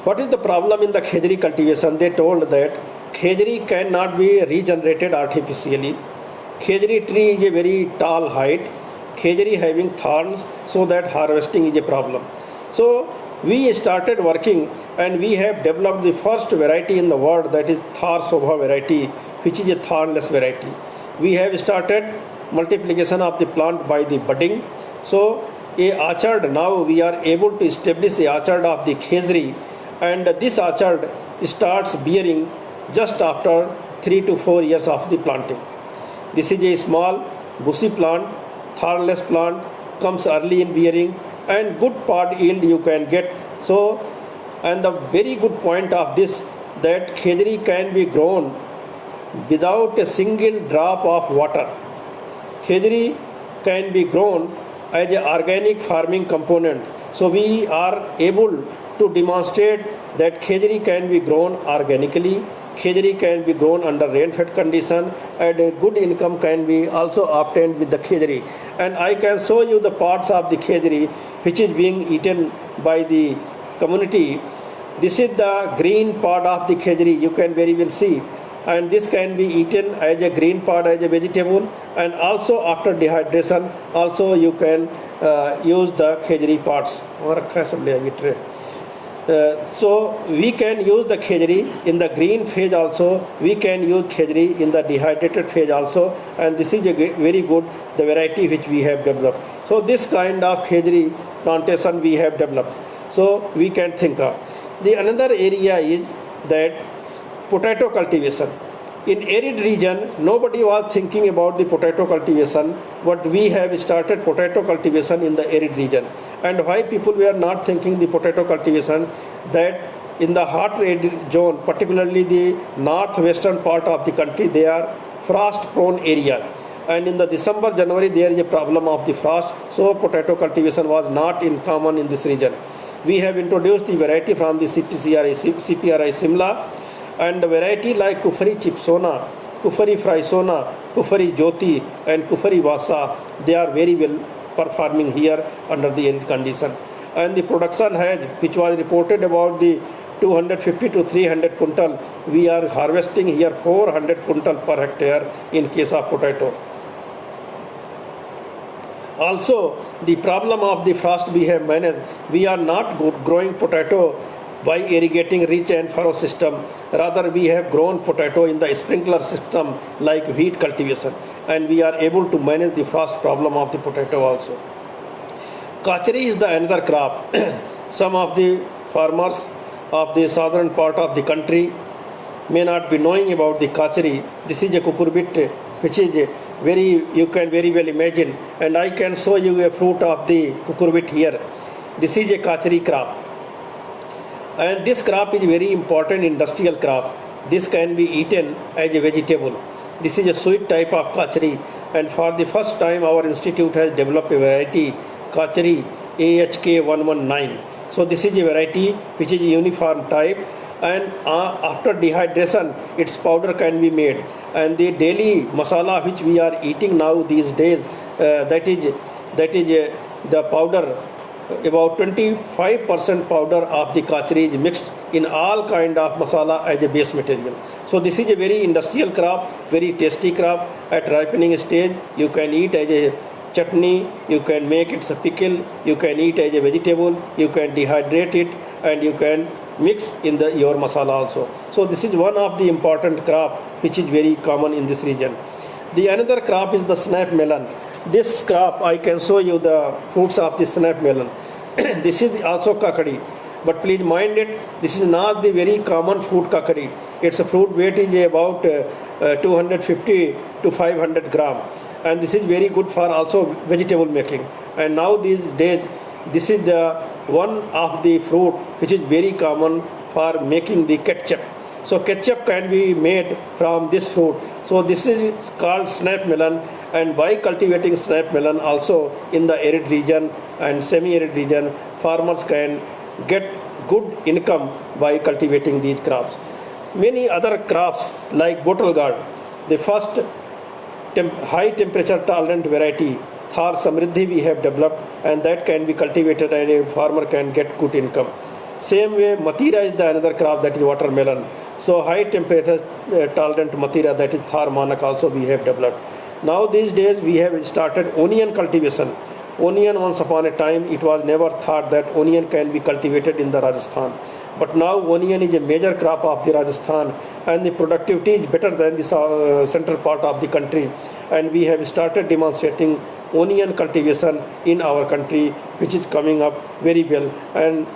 what is the problem in the khejri cultivation. They told that khejri cannot be regenerated artificially. Khejri tree is a very tall height. Khejri having thorns, so that harvesting is a problem. So we started working, and we have developed the first variety in the world, that is Thar Sobha variety, which is a thornless variety. We have started multiplication of the plant by the budding. So a orchard, now we are able to establish a orchard of the khejri, and this orchard starts bearing just after 3 to 4 years of the planting. This is a small bushy plant, thornless plant, comes early in bearing, and good pod yield you can get. So, and the very good point of this, that khejri can be grown without a single drop of water. Khejri can be grown as an organic farming component. So we are able to demonstrate that khejri can be grown organically Khejri can be grown under rain-fed condition, and a good income can be also obtained with the khejri. And I can show you the parts of the khejri which is being eaten by the community. This is the green part of the khejri, you can very well see. And this can be eaten as a green part, as a vegetable, and also after dehydration also you can use the khejri parts. So we can use the khejri in the green phase also, we can use khejri in the dehydrated phase also, and this is a very good the variety which we have developed. So this kind of khejri plantation we have developed, so we can think of. The another area is that potato cultivation. In arid region, nobody was thinking about the potato cultivation, but we have started potato cultivation in the arid region. And why people were not thinking the potato cultivation? That in the hot arid zone, particularly the northwestern part of the country, they are frost prone area. And in the December, January, there is a problem of the frost, so potato cultivation was not in common in this region. We have introduced the variety from the CPRI Simla, and the variety like Kufari Chipsona, Kufari Fraisona, Kufari Jyoti, and Kufari Vasa, they are very well performing here under the arid condition. And the production has, which was reported about the 250 to 300 quintal, we are harvesting here 400 quintal per hectare in case of potato. Also, the problem of the frost we have managed. We are not growing potato by irrigating ridge and furrow system. Rather, we have grown potato in the sprinkler system like wheat cultivation, and we are able to manage the frost problem of the potato also. Kachri is the another crop. Some of the farmers of the southern part of the country may not be knowing about the kachri. This is a cucurbit which is very, you can very well imagine, and I can show you a fruit of the cucurbit here. This is a kachri crop, and this crop is very important industrial crop. This can be eaten as a vegetable. This is a sweet type of kachri, and for the first time our institute has developed a variety kachri AHK 119. So this is a variety which is a uniform type, and after dehydration its powder can be made. And the daily masala which we are eating now these days, that is the powder, about 25% powder of the kachri is mixed in all kind of masala as a base material. So this is a very industrial crop, very tasty crop. At ripening stage you can eat as a chutney, you can make it a pickle, you can eat as a vegetable, you can dehydrate it, and you can mix in your masala also. So this is one of the important crop which is very common in this region. The another crop is the snap melon. This crop, I can show you the fruits of the snap melon. This is also kakadi, but please mind it, this is not the very common fruit kakadi. Its fruit weight is about 250 to 500 gram, and this is very good for also vegetable making. And now these days, this is the one of the fruit which is very common for making the ketchup. So ketchup can be made from this fruit. So this is called snap melon, and by cultivating snap melon also in the arid region and semi-arid region, farmers can get good income by cultivating these crops. Many other crops like bottle gourd, the first high temperature tolerant variety Thar Samriddhi we have developed, and that can be cultivated and a farmer can get good income. Same way, Matira is the another crop, that is watermelon. So high temperature tolerant Matira, that is Thar Manak, also we have developed. Now these days we have started onion cultivation. Onion, once upon a time it was never thought that onion can be cultivated in the Rajasthan. But now onion is a major crop of the Rajasthan, and the productivity is better than the central part of the country. And we have started demonstrating onion cultivation in our country, which is coming up very well. And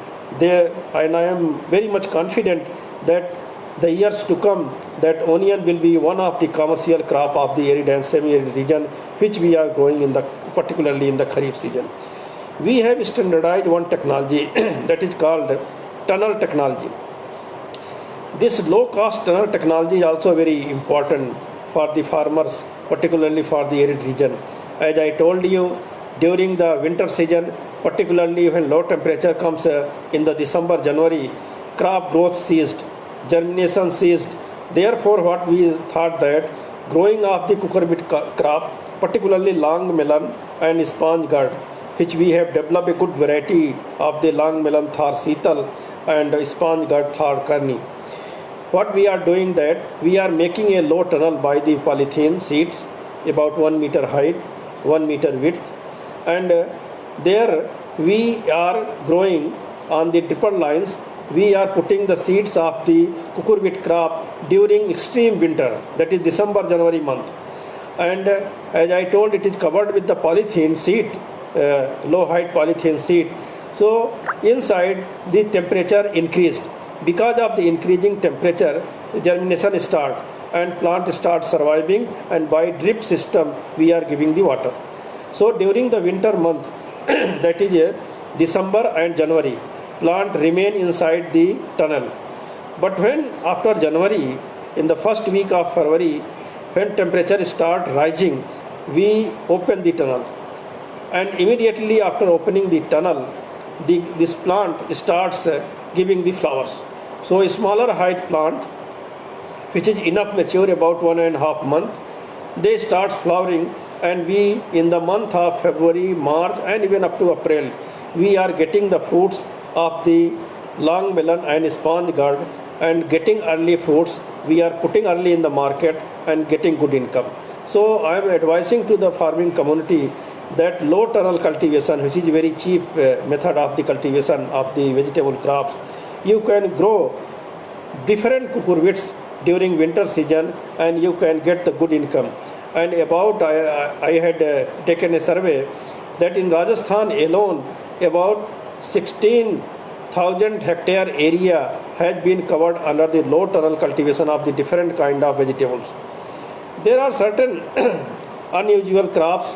I am very much confident that the years to come, that onion will be one of the commercial crop of the arid and semi-arid region, which we are growing particularly in the Kharif season. We have standardized one technology that is called tunnel technology. This low-cost tunnel technology is also very important for the farmers, particularly for the arid region. As I told you, during the winter season, particularly when low temperature comes in the December, January, crop growth ceased, germination ceased, Therefore, what we thought that growing of the cucurbit crop, particularly long melon and sponge gourd, which we have developed a good variety of the long melon Thar Seetal and sponge gourd Thar Karni. What we are doing that we are making a low tunnel by the polythene seeds about 1 meter height, 1 meter width, and there we are growing on the triple lines. We are putting the seeds of the cucurbit crop during extreme winter, that is December, January month. And as I told, it is covered with the polythene seed, low height polythene seed. So inside the temperature increased. Because of the increasing temperature, germination start and plant start surviving, and by drip system we are giving the water. So during the winter month, that is December and January, plant remain inside the tunnel. But when after January, in the first week of February, when temperature start rising, we open the tunnel, and immediately after opening the tunnel, this plant starts giving the flowers. So a smaller height plant, which is enough mature about 1.5 months, they start flowering, and we in the month of February, March, and even up to April, we are getting the fruits of the long melon and sponge gourd, and getting early fruits. We are putting early in the market and getting good income. So I am advising to the farming community that low tunnel cultivation, which is very cheap method of the cultivation of the vegetable crops, you can grow different cucurbits during winter season and you can get the good income. And about I had taken a survey that in Rajasthan alone about 16,000 hectare area has been covered under the low tunnel cultivation of the different kind of vegetables. There are certain unusual crops,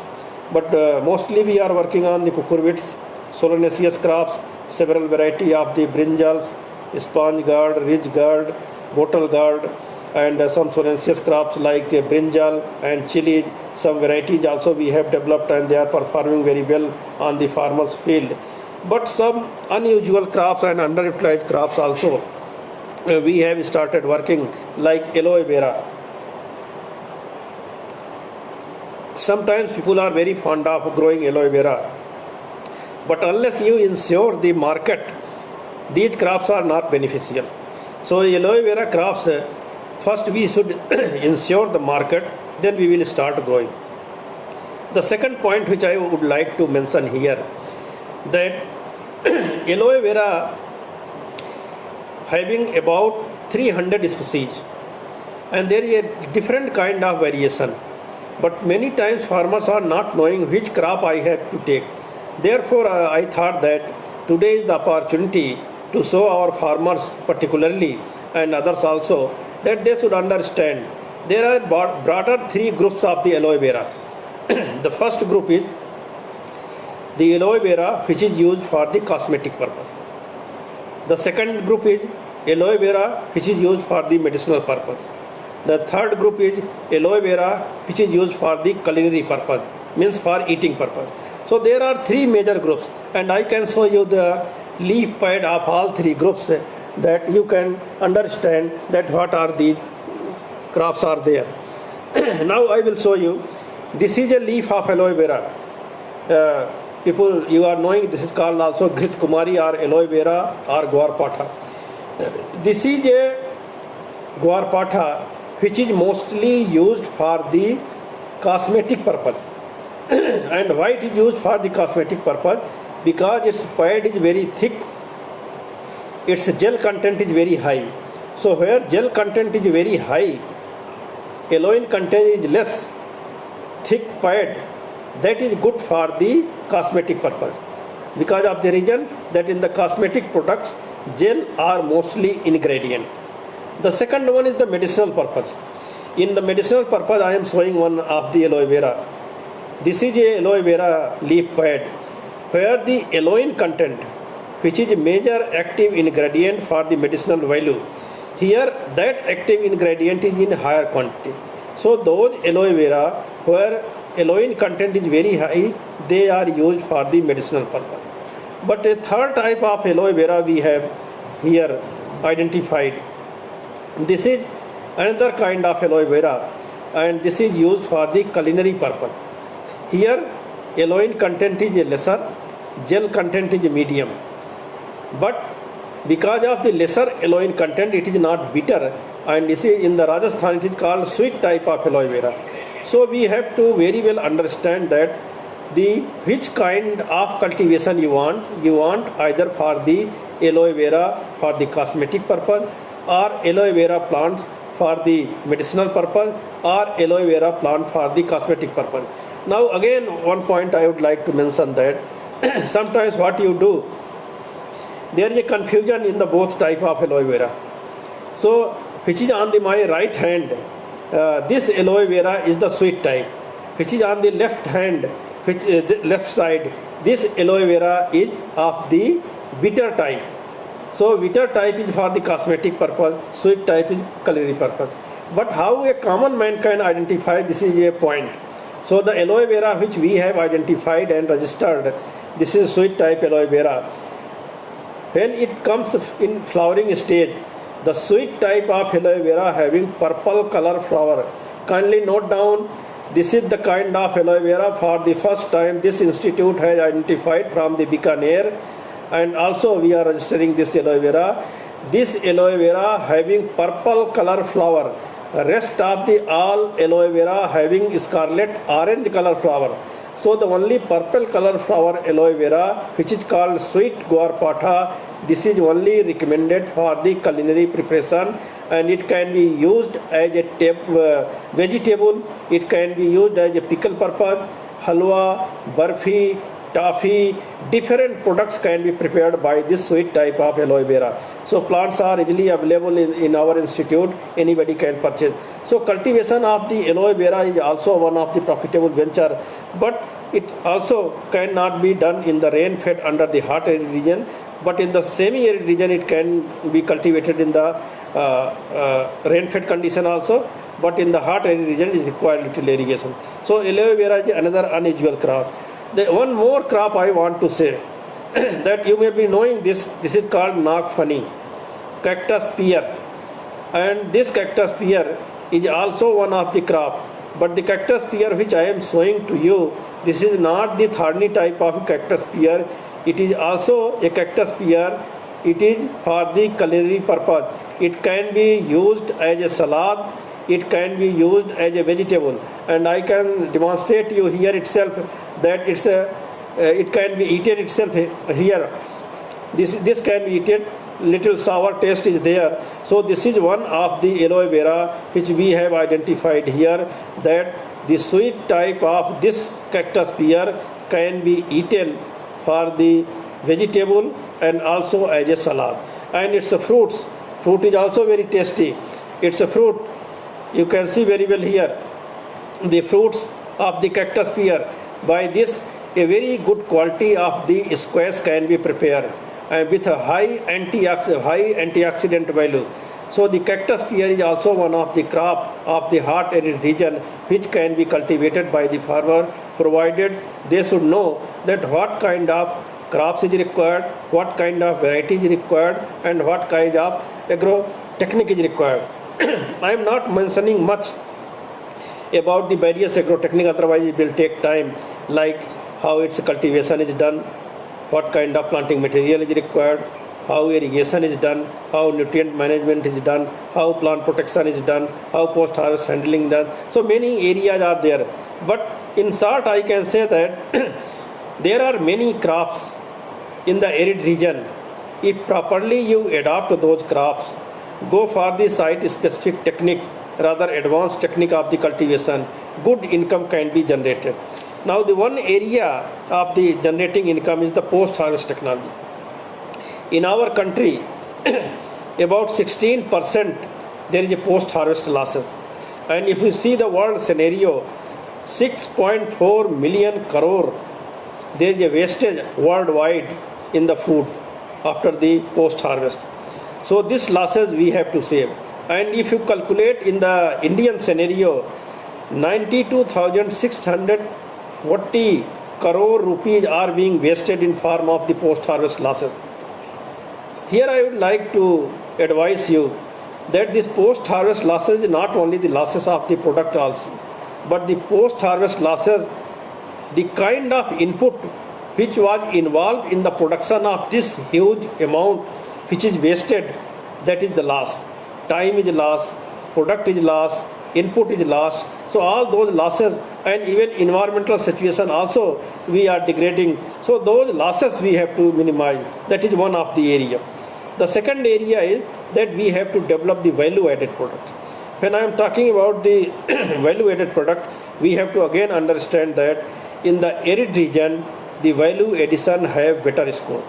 but mostly we are working on the cucurbits, solanaceous crops, several variety of the brinjals, sponge gourd, ridge gourd, bottle gourd, and some solanaceous crops like brinjal and chili. Some varieties also we have developed and they are performing very well on the farmers field. But some unusual crops and underutilized crops also we have started working, like aloe vera. Sometimes people are very fond of growing aloe vera, but unless you ensure the market, these crops are not beneficial. So aloe vera crops, first we should ensure the market, then we will start growing. The second point which I would like to mention here, that aloe vera having about 300 species, and there is a different kind of variation. But many times farmers are not knowing which crop I have to take. Therefore, I thought that today is the opportunity to show our farmers particularly and others also that they should understand there are broader three groups of the aloe vera. The first group is the aloe vera which is used for the cosmetic purpose. The second group is aloe vera which is used for the medicinal purpose. The third group is aloe vera which is used for the culinary purpose, means for eating purpose. So there are three major groups, and I can show you the leaf pad of all three groups that you can understand that what are the crops are there. Now I will show you. This is a leaf of aloe vera. People, you are knowing this is called also Ghrit Kumari or aloe vera or Guarpata. This is a Guarpata which is mostly used for the cosmetic purpose. And why it is used for the cosmetic purpose? Because its pad is very thick, its gel content is very high. So where gel content is very high, aloin content is less, thick pad, that is good for the cosmetic purpose. Because of the reason that in the cosmetic products, gel are mostly ingredient. The second one is the medicinal purpose. In the medicinal purpose, I am showing one of the aloe vera. This is a aloe vera leaf pad where the aloin content, which is a major active ingredient for the medicinal value, here that active ingredient is in higher quantity. So those aloe vera where aloin content is very high, they are used for the medicinal purpose. But a third type of aloe vera we have here identified. This is another kind of aloe vera, and this is used for the culinary purpose. Here aloin content is lesser, gel content is medium, but because of the lesser aloin content it is not bitter, and this is in the Rajasthan it is called sweet type of aloe vera. So we have to very well understand that the which kind of cultivation you want either for the aloe vera for the cosmetic purpose, or aloe vera plant for the medicinal purpose, or aloe vera plant for the cosmetic purpose. Now again one point I would like to mention that sometimes what you do, there is a confusion in the both type of aloe vera. So which is on the my right hand, this aloe vera is the sweet type, which is on the left hand, which the left side, this aloe vera is of the bitter type. So bitter type is for the cosmetic purpose, sweet type is culinary purpose. But how a common man can identify, this is a point. So the aloe vera which we have identified and registered, this is sweet type aloe vera. When it comes in flowering stage, the sweet type of aloe vera having purple color flower. Kindly note down, this is the kind of aloe vera for the first time this institute has identified from the Bikaner, and also we are registering this aloe vera. This aloe vera having purple color flower. Rest of the all aloe vera having scarlet orange color flower. So the only purple color flower aloe vera, which is called sweet guarpata, this is only recommended for the culinary preparation, and it can be used as a vegetable, it can be used as a pickle purpose, halwa, barfi, toffee, different products can be prepared by this sweet type of aloe vera. So plants are easily available in our institute, anybody can purchase. So cultivation of the aloe vera is also one of the profitable venture, but it also cannot be done in the rain-fed under the hot arid region, but in the semi-arid region it can be cultivated in the rain-fed condition also, but in the hot arid region it requires little irrigation. So aloe vera is another unusual crop. The one more crop I want to say that you may be knowing this is called Nagfani, cactus pear, and this cactus pear is also one of the crop, but the cactus pear which I am showing to you, this is not the thorny type of cactus pear, it is also a cactus pear, it is for the culinary purpose, it can be used as a salad, it can be used as a vegetable, and I can demonstrate you here itself that it can be eaten itself here. This can be eaten, little sour taste is there. So this is one of the aloe vera which we have identified here, that the sweet type of this cactus pear can be eaten for the vegetable and also as a salad. And it's a fruit is also very tasty. It's a fruit, you can see very well here the fruits of the cactus pear. By this a very good quality of the squash can be prepared, and with a high antioxidant value. So the cactus pear is also one of the crop of the hot arid region which can be cultivated by the farmer, provided they should know that what kind of crops is required, what kind of variety is required, and what kind of agro technique is required. I am not mentioning much about the various agro technique, otherwise it will take time, like how its cultivation is done, what kind of planting material is required, how irrigation is done, how nutrient management is done, how plant protection is done, how post harvest handling done. So many areas are there, but in short I can say that there are many crops in the arid region. If properly you adopt those crops, go for the site specific technique, rather advanced technique of the cultivation, good income can be generated. Now the one area of the generating income is the post harvest technology. In our country about 16% there is a post harvest losses, and if you see the world scenario, 6.4 million crore there is a wastage worldwide in the food after the post harvest. So this losses we have to save, and if you calculate in the Indian scenario, 92,640 crore rupees are being wasted in form of the post harvest losses. Here I would like to advise you that this post-harvest losses is not only the losses of the product also, but the post-harvest losses, the kind of input which was involved in the production of this huge amount which is wasted, that is the loss. Time is loss, product is loss, input is lost. So all those losses, and even environmental situation also we are degrading. So those losses we have to minimize. That is one of the area. The second area is that we have to develop the value added product. When I am talking about the value added product, we have to again understand that in the arid region, the value addition have better score,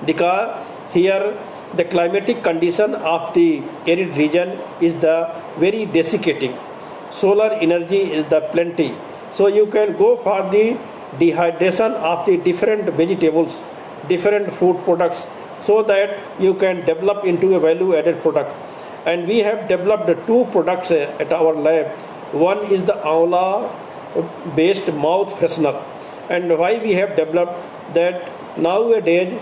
because here the climatic condition of the arid region is the very desiccating. Solar energy is the plenty. So you can go for the dehydration of the different vegetables, different food products, so that you can develop into a value added product. And we have developed two products at our lab. One is the Amla based mouth freshener. And why we have developed that, nowadays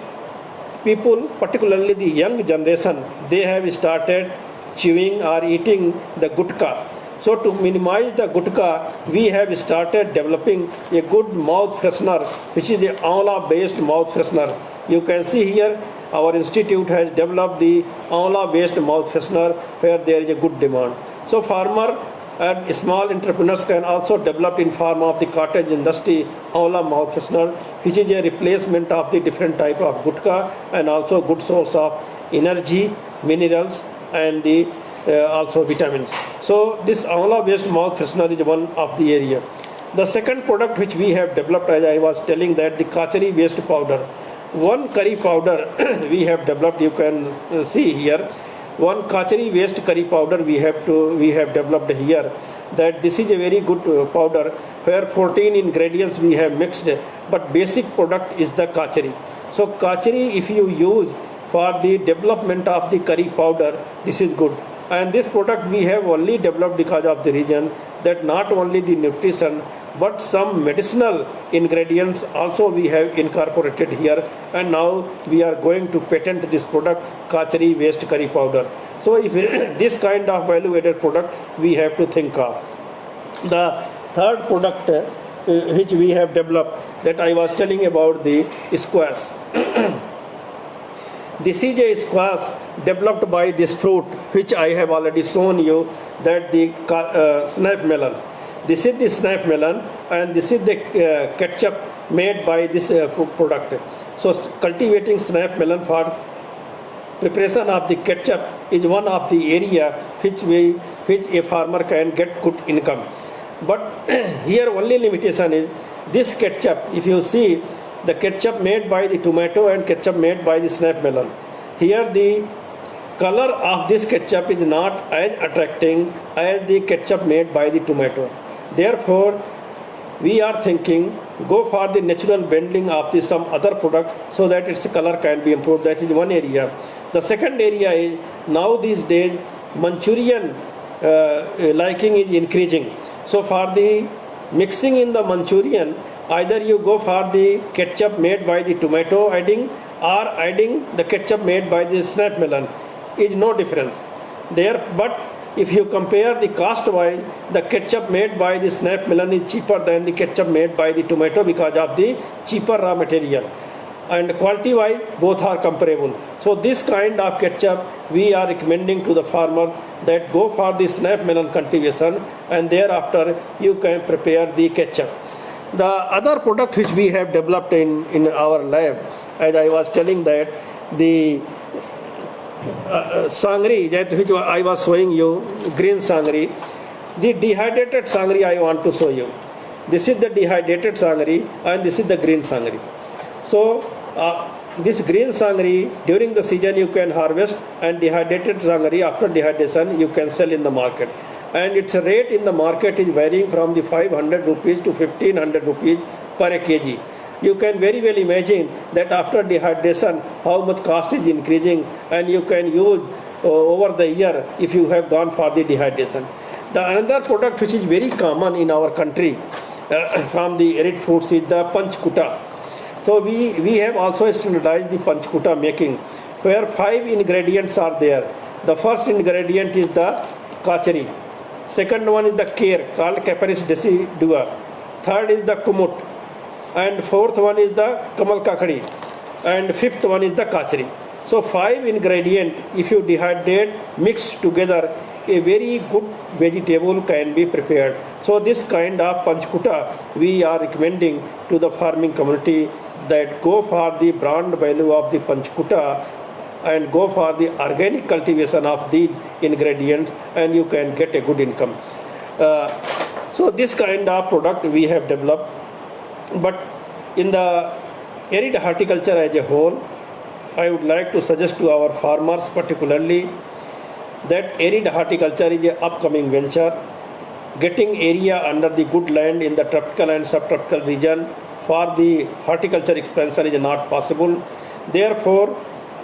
people, particularly the young generation, they have started chewing or eating the gutka. So to minimize the gutka, we have started developing a good mouth freshener, which is the Amla based mouth freshener. You can see here our institute has developed the Amla based mouth freshener where there is a good demand. So farmer and small entrepreneurs can also develop in form of the cottage industry Amla mouth freshener, which is a replacement of the different type of gutka and also good source of energy, minerals and the also vitamins. So this Amla based mouth freshener is one of the area. The second product which we have developed, as I was telling, that the kachari based powder. One curry powder we have developed, you can see here. One kachari based curry powder we have developed here. That this is a very good powder where 14 ingredients we have mixed, but basic product is the kachari. So kachari, if you use for the development of the curry powder, this is good. And this product we have only developed because of the reason that not only the nutrition but some medicinal ingredients also we have incorporated here, and now we are going to patent this product, kachari based curry powder. So if this kind of value added product we have to think of. The third product which we have developed, that I was telling about, the squash. This is a squash developed by this fruit which I have already shown you, that the snap melon. This is the snap melon and this is the ketchup made by this product. So cultivating snap melon for preparation of the ketchup is one of the area which a farmer can get good income. But here only limitation is this ketchup. If you see the ketchup made by the tomato and ketchup made by the snap melon, here the color of this ketchup is not as attracting as the ketchup made by the tomato. Therefore, we are thinking go for the natural blending of the some other product so that its color can be improved. That is one area. The second area is now these days Manchurian liking is increasing. So for the mixing in the Manchurian, either you go for the ketchup made by the tomato adding or adding the ketchup made by the snap melon. Is no difference there. But if you compare the cost wise, the ketchup made by the snap melon is cheaper than the ketchup made by the tomato because of the cheaper raw material, and quality wise both are comparable. So this kind of ketchup we are recommending to the farmers that go for the snap melon cultivation, and thereafter you can prepare the ketchup. The other product which we have developed in our lab, as I was telling, that the sangri, that which I was showing you, green sangri, the dehydrated sangri I want to show you. This is the dehydrated sangri and this is the green sangri. So this green sangri during the season you can harvest, and dehydrated sangri after dehydration you can sell in the market. And its rate in the market is varying from the 500 rupees to 1500 rupees per kg. You can very well imagine that after dehydration how much cost is increasing, and you can use over the year if you have gone for the dehydration. The another product which is very common in our country from the arid foods is the panchkuta. So we have also standardized the panchkuta making, where 5 ingredients are there. The first ingredient is the kachari. Second one is the care called Caparis decidua. Third is the kumut. And fourth one is the kamal kakadi. And fifth one is the kachari. So 5 ingredients, if you dehydrate, mix together, a very good vegetable can be prepared. So this kind of panchkuta we are recommending to the farming community, that go for the brand value of the panchkuta and go for the organic cultivation of these ingredients, and you can get a good income. So this kind of product we have developed. But in the arid horticulture as a whole, I would like to suggest to our farmers particularly that arid horticulture is an upcoming venture. Getting area under the good land in the tropical and subtropical region for the horticulture expansion is not possible. Therefore,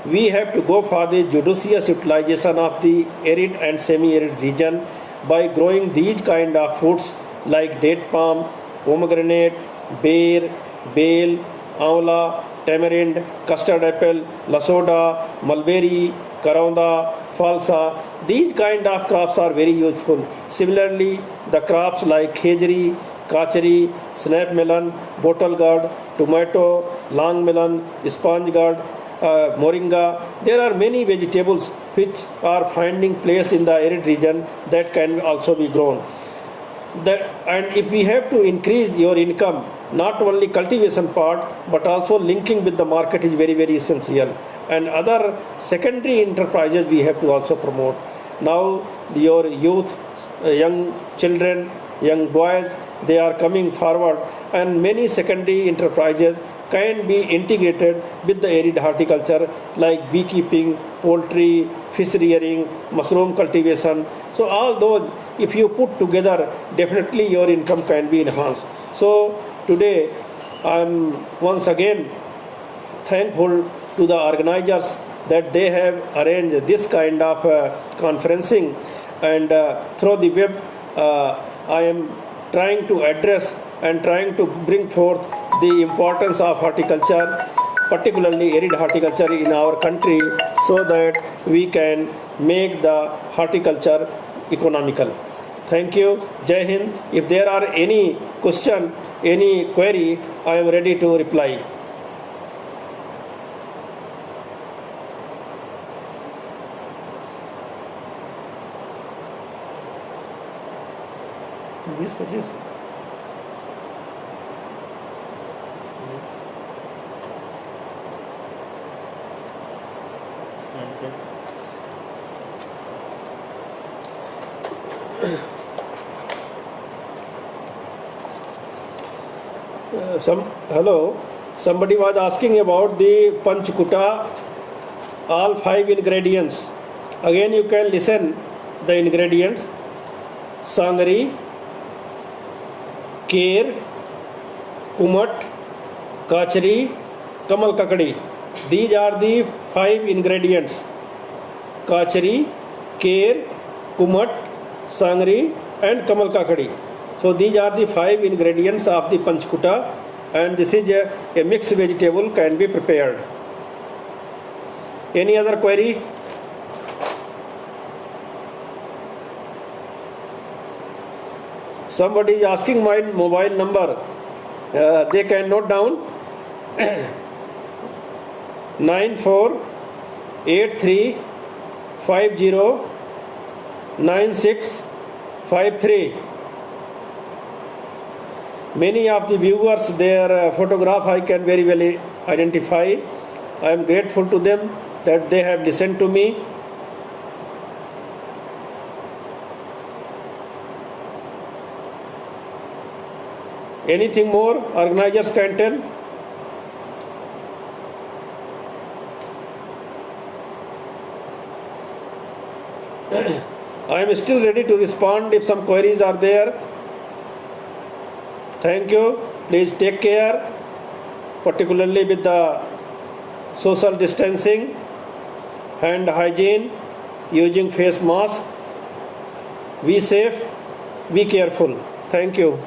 we have to go for the judicious utilization of the arid and semi-arid region by growing these kind of fruits like date palm, pomegranate, bear, bale, amla, tamarind, custard apple, lasoda, mulberry, karonda, falsa. These kind of crops are very useful. Similarly, the crops like khejri, kachari, snap melon, bottle gourd, tomato, long melon, sponge gourd, moringa. There are many vegetables which are finding place in the arid region that can also be grown. And if we have to increase your income, not only cultivation part but also linking with the market is very, very essential. And other secondary enterprises we have to also promote. Now your youth, young children, young boys, they are coming forward, and many secondary enterprises can be integrated with the arid horticulture like beekeeping, poultry, fish rearing, mushroom cultivation. So all those, if you put together, definitely your income can be enhanced. So today I am once again thankful to the organizers that they have arranged this kind of conferencing, and through the web I am trying to address and trying to bring forth the importance of horticulture, particularly arid horticulture in our country, so that we can make the horticulture economical. Thank you. Jai Hind. If there are any question, any query, I am ready to reply. Hello, somebody was asking about the panchkuta, all 5 ingredients. Again you can listen the ingredients: sangri, care, kumat, kachari, kamal kakadi. These are the 5 ingredients: kachari, care, kumat, sangri and kamal kakadi. So these are the 5 ingredients of the panchkuta, and this is a mixed vegetable can be prepared. Any other query? Somebody is asking my mobile number. They can note down 9483509653. Many of the viewers, their photograph I can very well identify. I am grateful to them that they have listened to me. Anything more organizers can tell? I am still ready to respond if some queries are there. Thank you. Please take care, particularly with the social distancing, hand hygiene, using face mask. Be safe, be careful. Thank you.